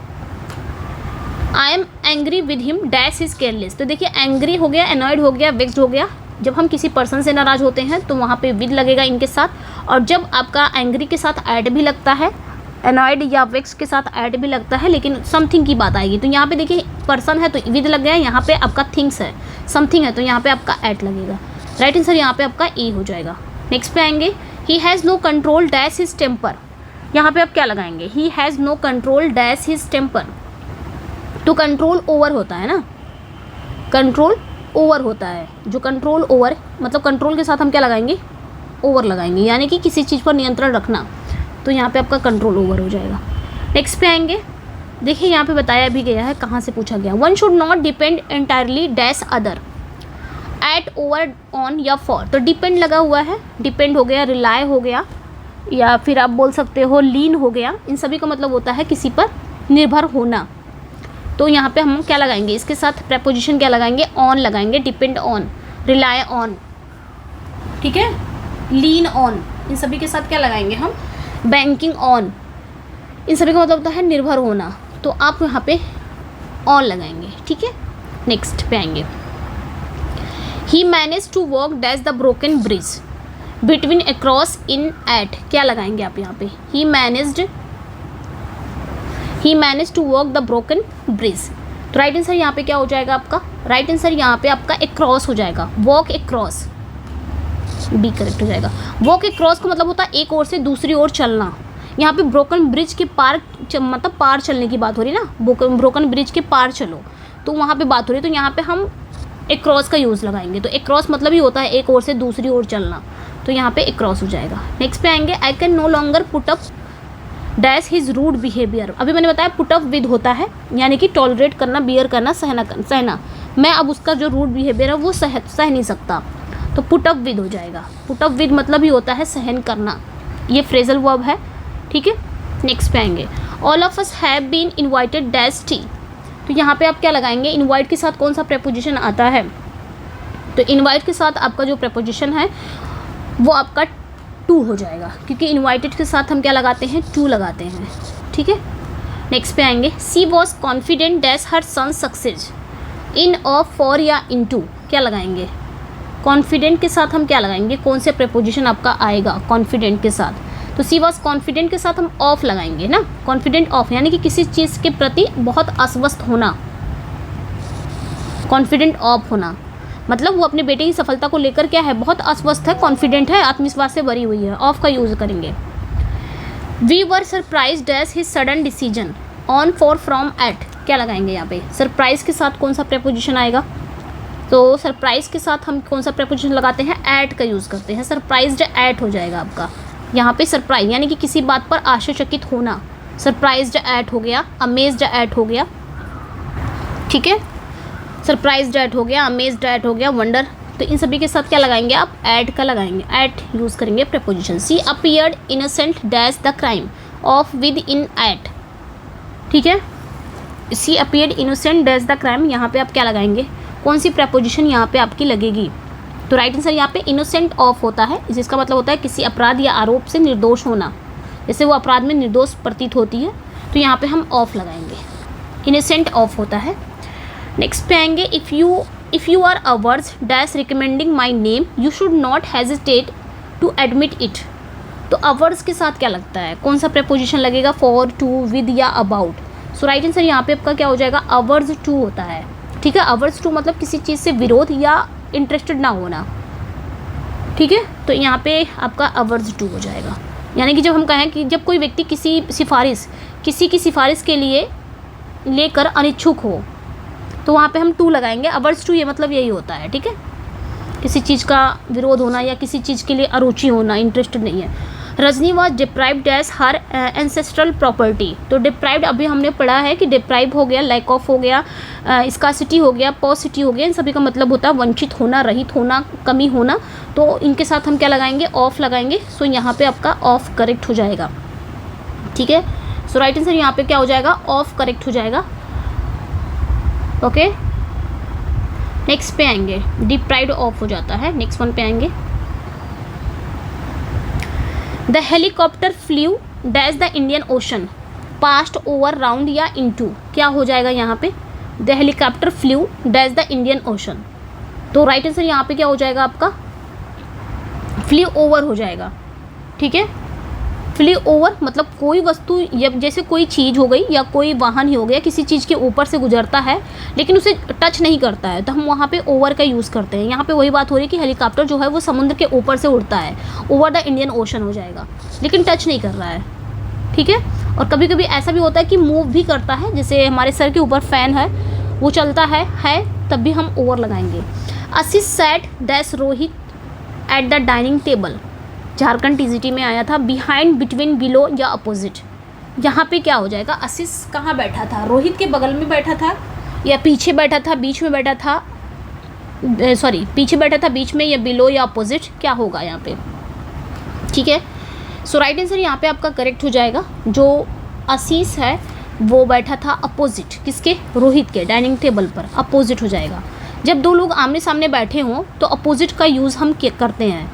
I am angry with him dash is careless, तो देखिए एंग्री हो गया, एनॉयड हो गया, वेक्स्ड हो गया। जब हम किसी पर्सन से नाराज होते हैं तो वहाँ पे विद लगेगा इनके साथ, और जब आपका एंग्री के साथ ऐड भी लगता है, एनॉयड या वेक्स के साथ ऐड भी लगता है, लेकिन समथिंग की बात आएगी। तो यहाँ पे देखिए पर्सन है तो विद लग गया, यहाँ पे आपका थिंग्स है, समथिंग है तो यहाँ पे आपका ऐड लगेगा। राइट आंसर यहाँ पे आपका ए हो जाएगा। नेक्स्ट पे आएंगे, he has no control dash his temper, यहाँ पे आप क्या लगाएंगे? He has no control dash his temper. तो कंट्रोल ओवर होता है ना, कंट्रोल ओवर होता है। जो कंट्रोल ओवर मतलब कंट्रोल के साथ हम क्या लगाएंगे? ओवर लगाएंगे, यानी कि किसी चीज़ पर नियंत्रण रखना। तो यहाँ पे आपका कंट्रोल ओवर हो जाएगा। नेक्स्ट पे आएंगे, देखिए यहाँ पे बताया भी गया है, कहाँ से पूछा गया। One should not depend entirely dash other, at, over, on या फॉर। तो डिपेंड लगा हुआ है, डिपेंड हो गया, रिलाय हो गया, या फिर आप बोल सकते हो लीन हो गया। इन सभी का मतलब होता है किसी पर निर्भर होना, तो यहाँ पे हम क्या लगाएंगे, इसके साथ प्रेपोजिशन क्या लगाएंगे, ऑन लगाएंगे, डिपेंड ऑन, रिलाय ऑन, ठीक है, लीन ऑन, इन सभी के साथ क्या लगाएंगे हम, बैंकिंग ऑन, इन सभी का मतलब होता है निर्भर होना, तो आप यहाँ पे ऑन लगाएंगे, ठीक है। नेक्स्ट पे आएंगे, he manage to walk dash the broken bridge between across in at, क्या लगाएंगे आप यहाँ पे, he manage to walk the broken bridge. तो राइट आंसर यहाँ पे क्या हो जाएगा आपका, राइट आंसर यहाँ पे आपका अक्रॉस हो जाएगा, वॉक अक्रॉस, बी करेक्ट हो जाएगा। वॉक अक्रॉस का मतलब होता है एक ओर से दूसरी ओर चलना, यहाँ पे ब्रोकन ब्रिज के पार मतलब पार चलने की बात हो रही है ना, ब्रोकन ब्रिज के पार चलो, तो वहाँ पे बात हो रही है, तो यहाँ पे हम अक्रॉस का यूज़ लगाएंगे। तो अक्रॉस मतलब ही होता है एक ओर से दूसरी ओर चलना, तो यहाँ पे अक्रॉस हो जाएगा। नेक्स्ट पे आएंगे, I can no longer put up dash his rude behaviour. अभी मैंने बताया पुट अप विद होता है यानी कि टॉलरेट करना, बियर करना, सहना। मैं अब उसका जो रूड बिहेवियर है वो सह नहीं सकता, तो पुट अप विद हो जाएगा। पुट अप विद मतलब ही होता है सहन करना, ये फ्रेजल वर्ब है, ठीक है। नेक्स्ट पे आएंगे, all of us have been invited dash tea. तो यहाँ पे आप क्या लगाएंगे, इनवाइट के साथ कौन सा प्रेपोजिशन आता है, तो इनवाइट के साथ आपका जो प्रेपोजिशन है वो आपका टू हो जाएगा, क्योंकि इनवाइटेड के साथ हम क्या लगाते हैं, टू लगाते हैं, ठीक है। नेक्स्ट पे आएंगे, she was confident dash her son success in of for या इन टू, क्या लगाएंगे, कॉन्फिडेंट के साथ हम क्या लगाएंगे, कौन से प्रेपोजिशन आपका आएगा कॉन्फिडेंट के साथ, तो सी वॉज कॉन्फिडेंट के साथ हम ऑफ लगाएंगे ना, कॉन्फिडेंट ऑफ यानी कि किसी चीज़ के प्रति बहुत आश्वस्त होना, कॉन्फिडेंट ऑफ होना मतलब वो अपने बेटे की सफलता को लेकर क्या है, बहुत आश्वस्त है, कॉन्फिडेंट है, आत्मविश्वास से भरी हुई है, ऑफ का यूज़ करेंगे। We were surprise dash his sudden decision on for from at, क्या लगाएंगे यहाँ पे, सरप्राइज के साथ कौन सा प्रेपोजिशन आएगा, तो सरप्राइज के साथ हम कौन सा प्रेपोजिशन लगाते हैं, एट का यूज़ करते हैं, सरप्राइज्ड एट हो जाएगा आपका। यहाँ पे सरप्राइज यानी कि किसी बात पर आश्चर्यचकित होना, सरप्राइज्ड एट हो गया, अमेज्ड एट हो गया, ठीक है, सरप्राइज्ड एट हो गया, अमेज्ड एट हो गया, वंडर, तो इन सभी के साथ क्या लगाएंगे आप, एट का लगाएंगे, एट यूज़ करेंगे preposition. She appeared innocent dash the crime of with in at, ठीक है, she appeared innocent dash the crime, यहाँ पे आप क्या लगाएंगे, कौन सी प्रेपोजिशन यहाँ पे आपकी लगेगी, तो राइट आंसर यहाँ पे इनोसेंट ऑफ होता है, जिसका मतलब होता है किसी अपराध या आरोप से निर्दोष होना, जैसे वो अपराध में निर्दोष प्रतीत होती है, तो यहाँ पे हम ऑफ लगाएंगे, इनोसेंट ऑफ होता है। नेक्स्ट पे आएंगे, if you are averse dash recommending my name you should not hesitate to admit it, तो अवर्स के साथ क्या लगता है, कौन सा प्रेपोजिशन लगेगा, फॉर, टू, विद या अबाउट, सो राइट आंसर यहाँ पे आपका क्या हो जाएगा, अवर्स टू होता है, ठीक है। अवर्स टू मतलब किसी चीज़ से विरोध या इंटरेस्टेड ना होना, ठीक है, तो यहाँ पे आपका अवर्स टू हो जाएगा। यानी कि जब हम कहें कि जब कोई व्यक्ति किसी की सिफारिश के लिए लेकर अनिच्छुक हो, तो वहाँ पे हम टू लगाएंगे, अवर्स टू, ये मतलब यही होता है, ठीक है, किसी चीज़ का विरोध होना या किसी चीज़ के लिए अरुचि होना, इंटरेस्टेड नहीं है। Rajni was deprived as her ancestral property, तो डिप्राइव्ड अभी हमने पढ़ा है कि डिप्राइव हो गया, लैक ऑफ हो गया, स्कार्सिटी हो गया, पॉसिटी हो गया, इन सभी का मतलब होता है वंचित होना, रहित होना, कमी होना, तो इनके साथ हम क्या लगाएंगे, ऑफ लगाएंगे, सो यहाँ पे आपका ऑफ करेक्ट हो जाएगा, ठीक है। सो राइट आंसर यहाँ पे क्या हो जाएगा, ऑफ करेक्ट हो जाएगा, ओके। नेक्स्ट पे आएंगे, डिप्राइव्ड ऑफ हो जाता है। नेक्स्ट वन पे आएंगे, the helicopter flew dash the Indian Ocean past over round या इनटू, क्या हो जाएगा यहाँ पे, the helicopter flew dash the Indian Ocean, तो राइट आंसर यहाँ पे क्या हो जाएगा आपका, फ्ल्यू ओवर हो जाएगा, ठीक है। फ्ली ओवर मतलब कोई वस्तु, जैसे कोई चीज़ हो गई या कोई वाहन ही हो गया, किसी चीज़ के ऊपर से गुजरता है लेकिन उसे टच नहीं करता है, तो हम वहाँ पे ओवर का यूज़ करते हैं। यहाँ पे वही बात हो रही है कि हेलीकॉप्टर जो है वो समुद्र के ऊपर से उड़ता है, ओवर द इंडियन ओशन हो जाएगा, लेकिन टच नहीं कर रहा है, ठीक है। और कभी कभी ऐसा भी होता है कि मूव भी करता है, जैसे हमारे सर के ऊपर फ़ैन है वो चलता है तब भी हम ओवर लगाएंगे। Ashish sat dash Rohit at the dining table, Jharkhand TGT में आया था, बिहाइंड, बिटवीन, बिलो या अपोजिट, यहाँ पे क्या हो जाएगा, आशीष कहाँ बैठा था, रोहित के बगल में बैठा था या पीछे बैठा था, बीच में बैठा था, पीछे बैठा था, बीच में, या बिलो या अपोजिट, क्या होगा यहाँ पे, ठीक है। सो राइट आंसर यहाँ पे आपका करेक्ट हो जाएगा, जो आशीष है वो बैठा था अपोजिट किसके, रोहित के, डाइनिंग टेबल पर, अपोजिट हो जाएगा। जब दो लोग आमने सामने बैठे हों तो अपोजिट का यूज़ हम करते हैं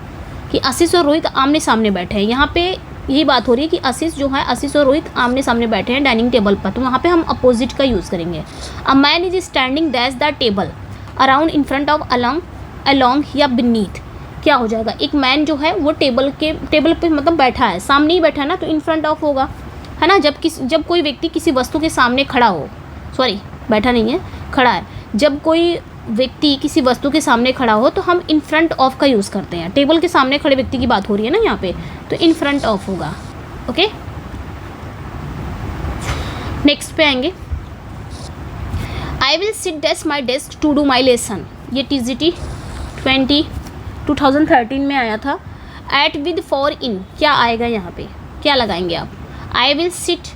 कि आशीष और रोहित आमने सामने बैठे हैं। यहाँ पे यही बात हो रही है कि आशीष जो है, आशीष और रोहित आमने सामने बैठे हैं डाइनिंग टेबल पर, तो वहाँ पे हम अपोजिट का यूज़ करेंगे। A man is standing dash the table around in front of along या बीनीथ, क्या हो जाएगा, एक मैन जो है वो टेबल पे मतलब बैठा है, सामने ही बैठा है ना, तो इन फ्रंट ऑफ होगा, है ना। जब कोई व्यक्ति किसी वस्तु के सामने खड़ा हो, सॉरी बैठा नहीं है, खड़ा है, जब कोई व्यक्ति किसी वस्तु के सामने खड़ा हो तो हम इन फ्रंट ऑफ का यूज़ करते हैं। टेबल के सामने खड़े व्यक्ति की बात हो रही है ना यहाँ पे, तो इन फ्रंट ऑफ होगा। ओके, नेक्स्ट पे आएंगे। I will sit desk my desk to do my lesson, ये TGT 2013 में आया था। एट विद फॉर इन, क्या आएगा यहाँ पे, क्या लगाएंगे आप, I will sit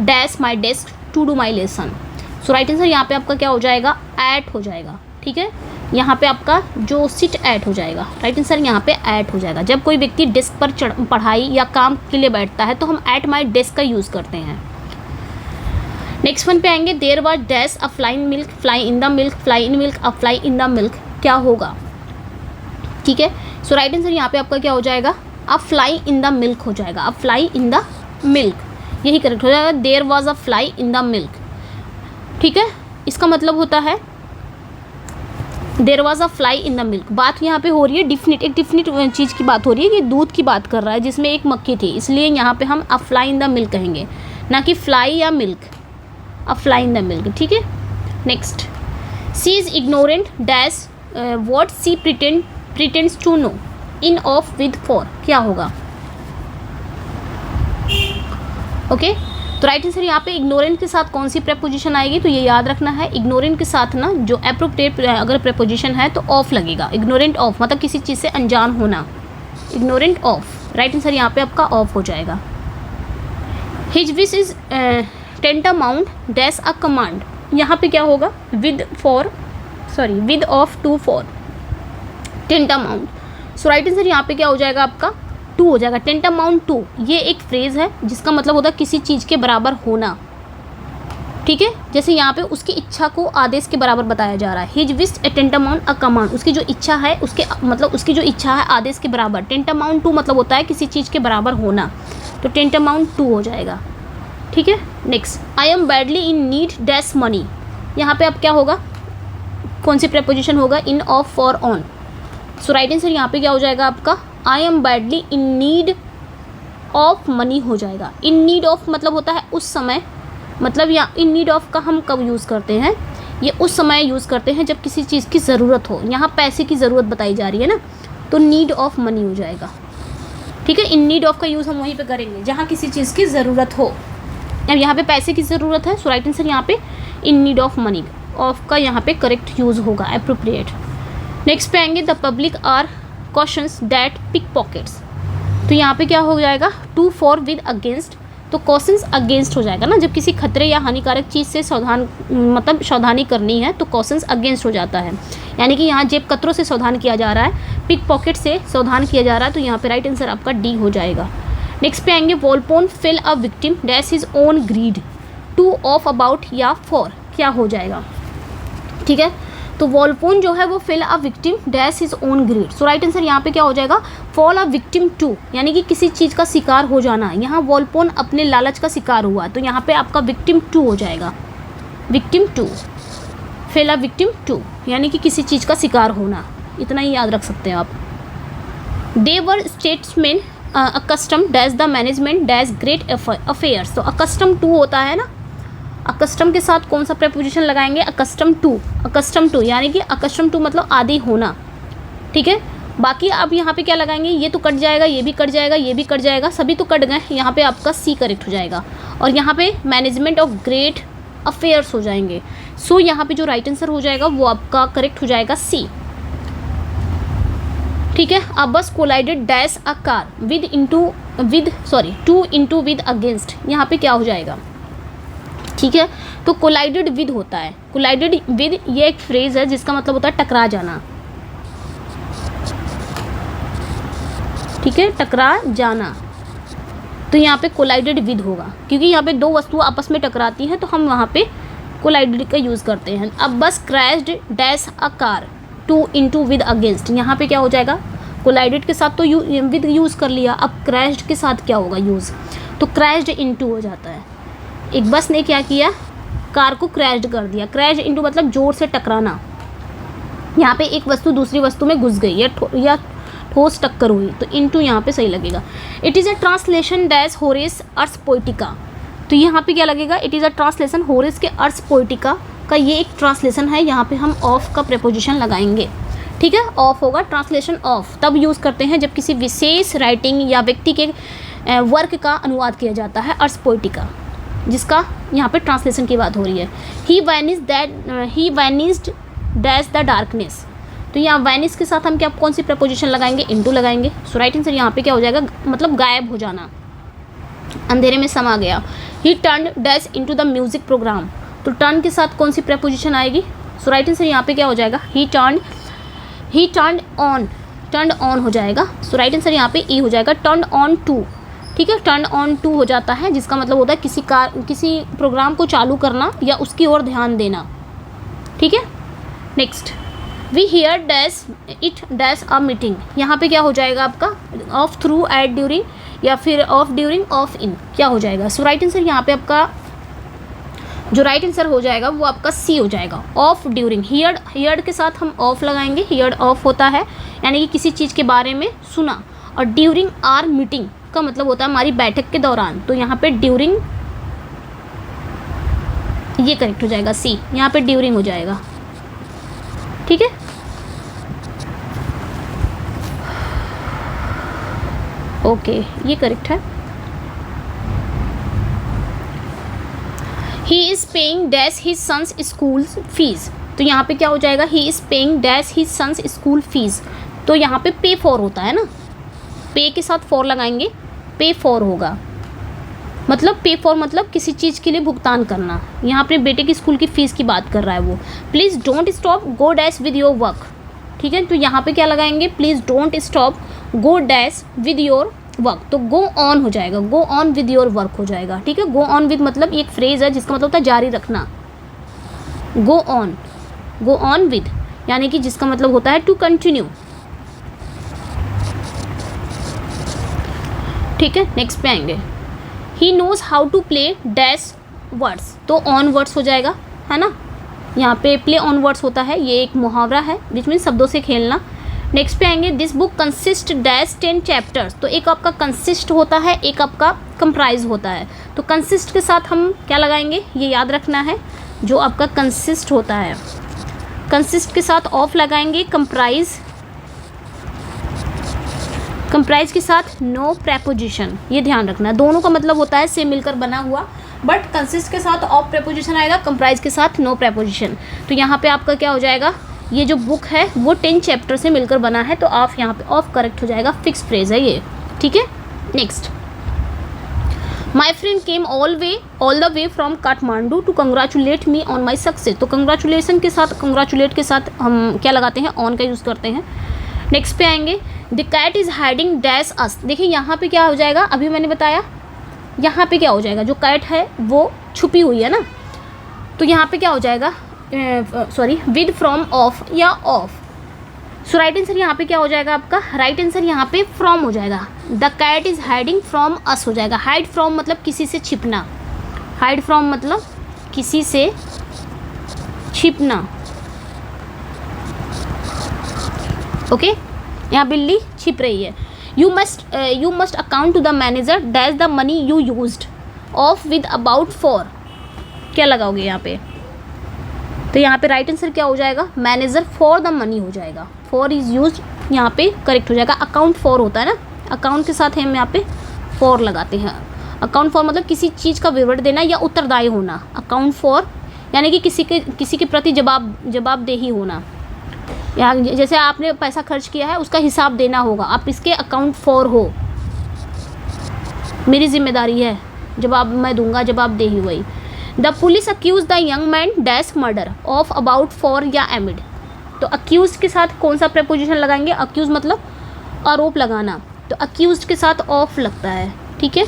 dash my desk to do my lesson. So right answer यहाँ पे आपका क्या हो जाएगा, एट हो जाएगा। ठीक है, यहाँ पे आपका जो सिट एट हो जाएगा, राइट आंसर यहाँ पे एट हो जाएगा। जब कोई व्यक्ति डेस्क पर पढ़ाई या काम के लिए बैठता है तो हम एट माई डेस्क का यूज़ करते हैं। नेक्स्ट वन पे आएंगे। There was dash a flying milk, fly in the milk, fly in milk, a fly in the milk, क्या होगा। ठीक है, सो राइट आंसर यहाँ पे आपका क्या हो जाएगा, a fly in the milk हो जाएगा, a fly in the milk, यही करेक्ट हो जाएगा। There was a fly in the milk, ठीक है, इसका मतलब होता है there was a fly in the milk. बात यहाँ पे हो रही है डिफिनिट, एक डिफिनिट चीज़ की बात हो रही है कि दूध की बात कर रहा है जिसमें एक मक्खी थी, इसलिए यहाँ पे हम a fly in the milk कहेंगे, ना कि फ्लाई या milk, a fly in the milk. ठीक है, next. She is ignorant dash what she pretends to know, in of with for, क्या होगा। ओके, तो राइट आंसर यहाँ पे इग्नोरेंट के साथ कौन सी प्रेपोजिशन आएगी, तो ये याद रखना है। इग्नोरेंट के साथ ना जो एप्रोप्रिएट अगर प्रेपोजिशन है तो ऑफ लगेगा। इग्नोरेंट ऑफ मतलब किसी चीज़ से अनजान होना, इग्नोरेंट ऑफ, राइट आंसर यहाँ पे आपका ऑफ हो जाएगा। His wish is tantamount dash a command, यहाँ पे क्या होगा, with of to for tantamount. So right answer यहाँ पे क्या हो जाएगा आपका, टू हो जाएगा। टेंटामाउंट टू, ये एक फ्रेज़ है जिसका मतलब होता है किसी चीज़ के बराबर होना। ठीक है, जैसे यहाँ पे उसकी इच्छा को आदेश के बराबर बताया जा रहा है। His wish a tantamount a command, उसकी जो इच्छा है उसके मतलब उसकी जो इच्छा है आदेश के बराबर। टेंटामाउंट टू मतलब होता है किसी चीज़ के बराबर होना, तो टेंटामाउंट टू हो जाएगा। ठीक है, next. I am badly in need dash money, यहाँ पे अब क्या होगा, कौन सी प्रेपोजिशन होगा, in of for on. So right answer यहाँ पे क्या हो जाएगा आपका, I am badly in need of money हो जाएगा। इन नीड ऑफ मतलब होता है उस समय, मतलब या इन नीड ऑफ का हम कब यूज़ करते हैं, ये उस समय यूज़ करते हैं जब किसी चीज़ की ज़रूरत हो। यहाँ पैसे की ज़रूरत बताई जा रही है ना, तो नीड ऑफ मनी हो जाएगा। ठीक है, इन नीड ऑफ का यूज़ हम वहीं पे करेंगे जहाँ किसी चीज़ की ज़रूरत हो। अब यहाँ पे पैसे की ज़रूरत है, सो राइट आंसर यहाँ पे in need of money, of का यहाँ पे करेक्ट यूज़ होगा, एप्रोप्रिएट। नेक्स्ट पे आएंगे। The public are cautious that pickpockets, तो यहाँ पे क्या हो जाएगा, टू फॉर विद अगेंस्ट, तो कॉशंस अगेंस्ट हो जाएगा ना, जब किसी खतरे या हानिकारक चीज़ से सावधानी करनी है तो कॉशंस अगेंस्ट हो जाता है। यानी कि यहाँ जेब कतरों से सावधान किया जा रहा है, पिक पॉकेट से सावधान किया जा रहा है, तो यहाँ पे राइट आंसर आपका डी हो जाएगा। नेक्स्ट पे आएंगे। Volpone fell a victim dash his own greed, to of about या फॉर, क्या हो जाएगा। ठीक है, तो वॉलपोन जो है वो fell a victim dash his own greed, so right answer यहाँ पे क्या हो जाएगा, फॉल अ विक्टिम टू, यानी कि किसी चीज़ का शिकार हो जाना। यहाँ वॉलपोन अपने लालच का शिकार हुआ, तो यहाँ पे आपका विक्टिम टू हो जाएगा, victim to, fell a victim to, यानी कि किसी चीज़ का शिकार होना, इतना ही याद रख सकते हैं आप। They were statesman accustom dash the management dash great affairs, तो अकस्टम टू होता है ना, अकस्टम के साथ कौन सा प्रेपोजिशन लगाएंगे, अकस्टम टू, यानी कि अकस्टम टू मतलब आदी होना। ठीक है, बाकी आप यहाँ पे क्या लगाएंगे, ये तो कट जाएगा, ये भी कट जाएगा, ये भी कट जाएगा, सभी तो कट गए, यहाँ पे आपका सी करेक्ट हो जाएगा। और यहाँ पे मैनेजमेंट ऑफ ग्रेट अफेयर्स हो जाएंगे। सो यहाँ पे जो राइट आंसर हो जाएगा वो आपका करेक्ट हो जाएगा सी। ठीक है, अब बस collided dash a car two into with against, यहाँ पे क्या हो जाएगा। ठीक है, तो कोलाइडेड विद होता है, कोलाइडेड विद ये एक फ्रेज है जिसका मतलब होता है टकरा जाना। ठीक है, टकरा जाना, तो यहाँ पे कोलाइडेड विद होगा, क्योंकि यहाँ पे दो वस्तुएं आपस में टकराती हैं तो हम वहाँ पे कोलाइडेड का यूज़ करते हैं। अब bus crashed dash a car to into with against, यहाँ पे क्या हो जाएगा, कोलाइडेड के साथ तो विद यूज़ कर लिया, अब क्रैश्ड के साथ क्या होगा यूज़, तो क्रैश्ड इनटू हो जाता है। एक बस ने क्या किया, कार को क्रैश्ड कर दिया। क्रैश इनटू मतलब जोर से टकराना, यहाँ पे एक वस्तु दूसरी वस्तु में घुस गई या ठोस टक्कर हुई, तो इनटू यहाँ पे सही लगेगा। It is a translation dash Horace Ars Poetica, तो यहाँ पे क्या लगेगा, it is a translation Horace के अर्स पोइटिका का ये एक ट्रांसलेशन है। यहाँ पे हम ऑफ का प्रेपोजिशन लगाएंगे, ठीक है। ऑफ होगा, ट्रांसलेशन ऑफ तब यूज़ करते हैं जब किसी विशेष राइटिंग या व्यक्ति के वर्क का अनुवाद किया जाता है, अर्स पोइटिका, जिसका यहाँ पे ट्रांसलेशन की बात हो रही है। ही वैनिस्ड डैश द डार्कनेस, तो यहाँ वैनिस के साथ हम क्या कौन सी प्रपोजिशन लगाएंगे, इनटू लगाएंगे। सो राइट आंसर यहाँ पे क्या हो जाएगा, मतलब गायब हो जाना, अंधेरे में समा गया। He turn dash into the music programme, तो टर्न के साथ कौन सी प्रपोजिशन आएगी। सो राइट आंसर यहाँ पे क्या हो जाएगा, ही टर्न ऑन हो जाएगा। सो राइट आंसर यहाँ पे ई हो जाएगा, टर्न ऑन टू, ठीक है। टर्न ऑन टू हो जाता है, जिसका मतलब होता है किसी प्रोग्राम को चालू करना या उसकी ओर ध्यान देना, ठीक है। Next, we hear dash it dash a meeting, यहाँ पे क्या हो जाएगा आपका, ऑफ थ्रू एट ड्यूरिंग या फिर ऑफ ड्यूरिंग ऑफ इन, क्या हो जाएगा। सो राइट आंसर यहाँ पे आपका जो राइट आंसर हो जाएगा वो आपका सी हो जाएगा, ऑफ ड्यूरिंग। हियर्ड के साथ हम ऑफ लगाएंगे, हियर्ड ऑफ होता है यानी कि किसी चीज़ के बारे में सुना, और ड्यूरिंग आर मीटिंग का मतलब होता है हमारी बैठक के दौरान, तो यहाँ पे ड्यूरिंग ये करेक्ट हो जाएगा, सी यहाँ पे ड्यूरिंग हो जाएगा, ठीक है। ओके, ये करेक्ट है। He is paying dash his son's school fees, तो यहाँ पे क्या हो जाएगा, he is paying dash his son's school fees, तो यहाँ पे पे फॉर होता है ना, पे के साथ फॉर लगाएंगे, पे फॉर होगा, मतलब पे फॉर मतलब किसी चीज़ के लिए भुगतान करना। यहाँ अपने बेटे की स्कूल की फ़ीस की बात कर रहा है वो। Please don't stop go dash with your work, ठीक है, तो यहाँ पे क्या लगाएंगे, please don't stop go dash with your work, तो गो ऑन हो जाएगा, go on with your work हो जाएगा, ठीक है। गो ऑन विद मतलब एक फ्रेज है जिसका मतलब होता है जारी रखना, गो ऑन विद यानी कि जिसका मतलब होता है टू कंटिन्यू, ठीक है। नेक्स्ट पे आएंगे, he knows how to play dash words, तो ऑन वर्ड्स हो जाएगा, है ना, यहाँ पे प्ले ऑन वर्ड्स होता है, ये एक मुहावरा है जिसमें शब्दों से खेलना। नेक्स्ट पे आएंगे, this book consist dash 10 chapters, तो एक आपका कंसिस्ट होता है, एक आपका कंप्राइज होता है, तो कंसिस्ट के साथ हम क्या लगाएंगे, ये याद रखना है, जो आपका कंसिस्ट होता है, कंसिस्ट के साथ ऑफ लगाएंगे। कंप्राइज के साथ नो प्रेपोजिशन, ये ध्यान रखना, दोनों का मतलब होता है से मिलकर बना हुआ, बट कंसिस्ट के साथ ऑफ प्रेपोजिशन आएगा, कंप्राइज के साथ नो प्रेपोजिशन, तो यहाँ पे आपका क्या हो जाएगा, ये जो बुक है वो 10 चैप्टर से मिलकर बना है, तो ऑफ यहाँ पे ऑफ करेक्ट हो जाएगा, फिक्स फ्रेज है ये, ठीक है। Next, my friend came all the way from Kathmandu to congratulate me on my success, तो कंग्रेचुलेशन के साथ कंग्रेचुलेट के साथ हम क्या लगाते हैं, ऑन का यूज़ करते हैं। नेक्स्ट पे आएंगे, the cat is hiding dash us, देखिए यहाँ पे क्या हो जाएगा, अभी मैंने बताया यहाँ पे क्या हो जाएगा, जो कैट है वो छुपी हुई है ना, तो यहाँ पे क्या हो जाएगा, विद फ्रॉम ऑफ या ऑफ। सो राइट आंसर यहाँ पे क्या हो जाएगा आपका, राइट आंसर यहाँ पे फ्रॉम हो जाएगा, the cat is hiding from us हो जाएगा। हाइड फ्रॉम मतलब किसी से छिपना, हाइड फ्रॉम मतलब किसी से छिपना, ओके। यहाँ बिल्ली छिप रही है। You must account to the manager dash the money you used of with about for, क्या लगाओगे यहाँ पे, तो यहाँ पे राइट आंसर क्या हो जाएगा, मैनेजर फॉर द मनी हो जाएगा, फॉर इज़ यूज्ड यहाँ पे करेक्ट हो जाएगा। अकाउंट फॉर होता है ना, अकाउंट के साथ हम यहाँ पे फॉर लगाते हैं। अकाउंट फॉर मतलब किसी चीज़ का विवरण देना या उत्तरदायी होना, अकाउंट फॉर यानी कि किसी के प्रति जवाबदेही होना, या जैसे आपने पैसा खर्च किया है उसका हिसाब देना होगा, आप इसके अकाउंट फॉर हो, मेरी जिम्मेदारी है, जवाब मैं दूंगा, जवाबदेही वही। The police accuse the young man dash murder of about for या एमिड, तो अक्यूज के साथ कौन सा प्रेपोजिशन लगाएंगे, अक्यूज मतलब आरोप लगाना, तो अक्यूज के साथ ऑफ लगता है, ठीक है।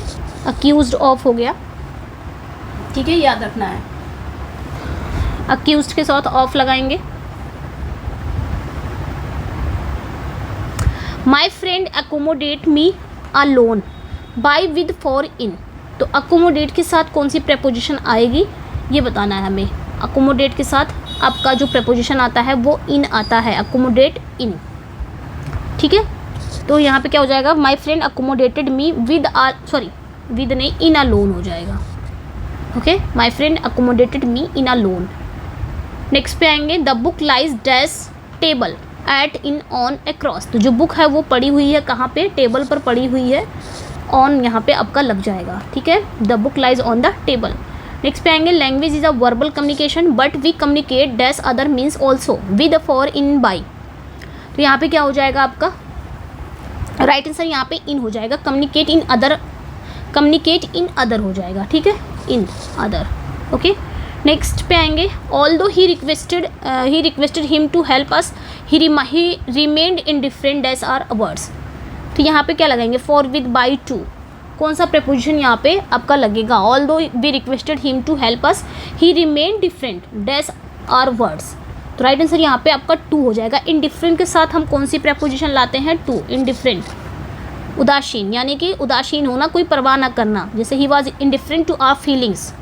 अक्यूज्ड ऑफ हो गया, ठीक है, याद रखना है। अक्यूज्ड के साथ ऑफ लगाएंगे। My friend accommodate me alone by with for in. तो अकोमोडेट के साथ कौन सी प्रेपोजिशन आएगी ये बताना है हमें। अकोमोडेट के साथ आपका जो प्रेपोजिशन आता है वो इन आता है, अकोमोडेट इन, ठीक है। तो यहाँ पे क्या हो जाएगा, my friend accommodated me with with नहीं, इन अ लोन हो जाएगा। Okay, my friend accommodated me in a loan. Next पे आएंगे, the book lies dash table at in on across. तो जो बुक है वो पड़ी हुई है कहाँ पे, टेबल पर पड़ी हुई है, ऑन यहाँ पे आपका लग जाएगा, ठीक है। The book lies on the table. Next पे आएंगे, language is a verbal communication but we communicate dash other means also with for in by. तो यहाँ पे क्या हो जाएगा आपका राइट आंसर, यहाँ पे इन हो जाएगा, कम्युनिकेट इन अदर हो जाएगा, ठीक है, इन अदर। ओके, नेक्स्ट पे आएंगे, although he requested him to help us he remained indifferent dash our words. तो यहाँ पे क्या लगाएंगे, फॉर विद बाई टू। कौन सा प्रेपोजिशन यहाँ पे आपका लगेगा, although we requested him to help us he remain different dash our words. तो राइट आंसर यहाँ पे आपका टू हो जाएगा। इनडिफरेंट के साथ हम कौन सी प्रेपोजिशन लाते हैं, टू, इनडिफरेंट, उदासीन, यानी कि उदासीन होना, कोई परवाह ना करना, जैसे he was indifferent to our feelings,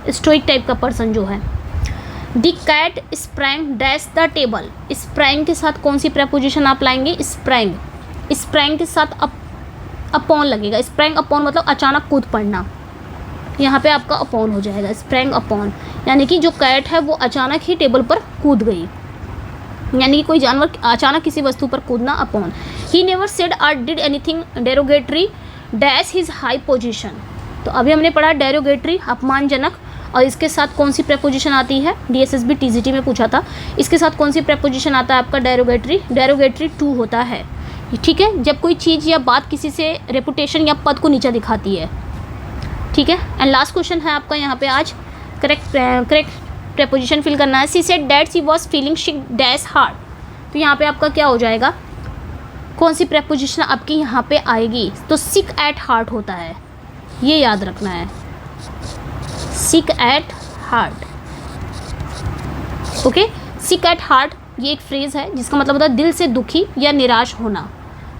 stoic type का पर्सन जो है। The cat sprang dash the table. Sprang के साथ कौन सी प्रेपोजिशन आप लाएंगे, स्प्रैंग। स्प्रैंग के साथ अपॉन लगेगा, स्प्रैंग अपॉन मतलब अचानक कूद पड़ना, यहाँ पे आपका अपॉन हो जाएगा, स्प्रैंग अपॉन, यानी कि जो कैट है वो अचानक ही टेबल पर कूद गई, यानी कि कोई जानवर अचानक किसी वस्तु पर कूदना, अपॉन। ही नेवर सेड और did anything derogatory dash his high position. तो अभी हमने पढ़ा डेरोगेटरी, अपमानजनक, और इसके साथ कौन सी प्रेपोजिशन आती है, DSSB TGT में पूछा था, इसके साथ कौन सी प्रेपोजिशन आता है आपका, डेरोगेटरी। डेरोगेटरी टू होता है, ठीक है, जब कोई चीज़ या बात किसी से रेपुटेशन या पद को नीचा दिखाती है, ठीक है। एंड लास्ट क्वेश्चन है आपका यहाँ पे आज, करेक्ट प्रेपोजिशन फिल करना है। She said that C was feeling sick dash heart. तो यहाँ पे आपका क्या हो जाएगा, कौन सी प्रेपोजिशन आपकी यहाँ पे आएगी, तो सिक एट हार्ट होता है, ये याद रखना है, sick at heart. Okay, sick at heart ये एक फ्रेज है जिसका मतलब होता है दिल से दुखी या निराश होना,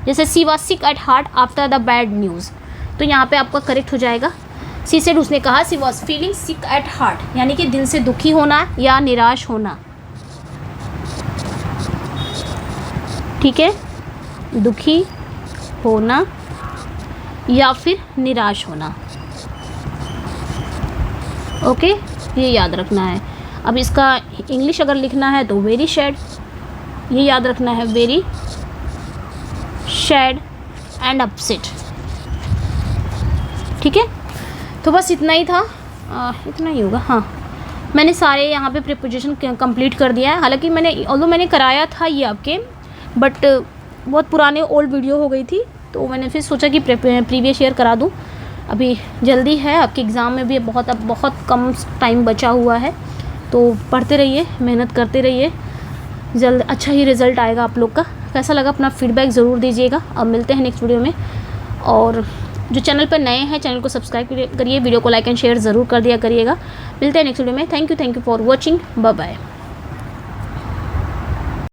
जैसे she was sick at heart after the bad news. तो यहाँ पे आपका करेक्ट हो जाएगा, सी सेड उसने कहा, she was feeling sick at heart, यानी कि दिल से दुखी होना या निराश होना, ठीक है, दुखी होना या फिर निराश होना। ओके, ये याद रखना है। अब इसका इंग्लिश अगर लिखना है तो वेरी सैड, ये याद रखना है, वेरी सैड एंड अपसेट, ठीक है। तो बस इतना ही था, इतना ही होगा। हाँ, मैंने सारे यहाँ पे प्रिपोजिशन कंप्लीट कर दिया है। हालांकि मैंने कराया था ये आपके, बट बहुत पुराने ओल्ड वीडियो हो गई थी, तो मैंने फिर सोचा कि प्रीवियस ईयर करा दूँ। अभी जल्दी है, आपके एग्ज़ाम में भी बहुत कम टाइम बचा हुआ है, तो पढ़ते रहिए, मेहनत करते रहिए, जल्द अच्छा ही रिज़ल्ट आएगा आप लोग का। कैसा लगा अपना फीडबैक ज़रूर दीजिएगा। अब मिलते हैं नेक्स्ट वीडियो में, और जो चैनल पर नए हैं चैनल को सब्सक्राइब करिए, वीडियो को लाइक एंड शेयर ज़रूर कर दिया करिएगा। मिलते हैं नेक्स्ट वीडियो में। Thank you for watching, bye bye.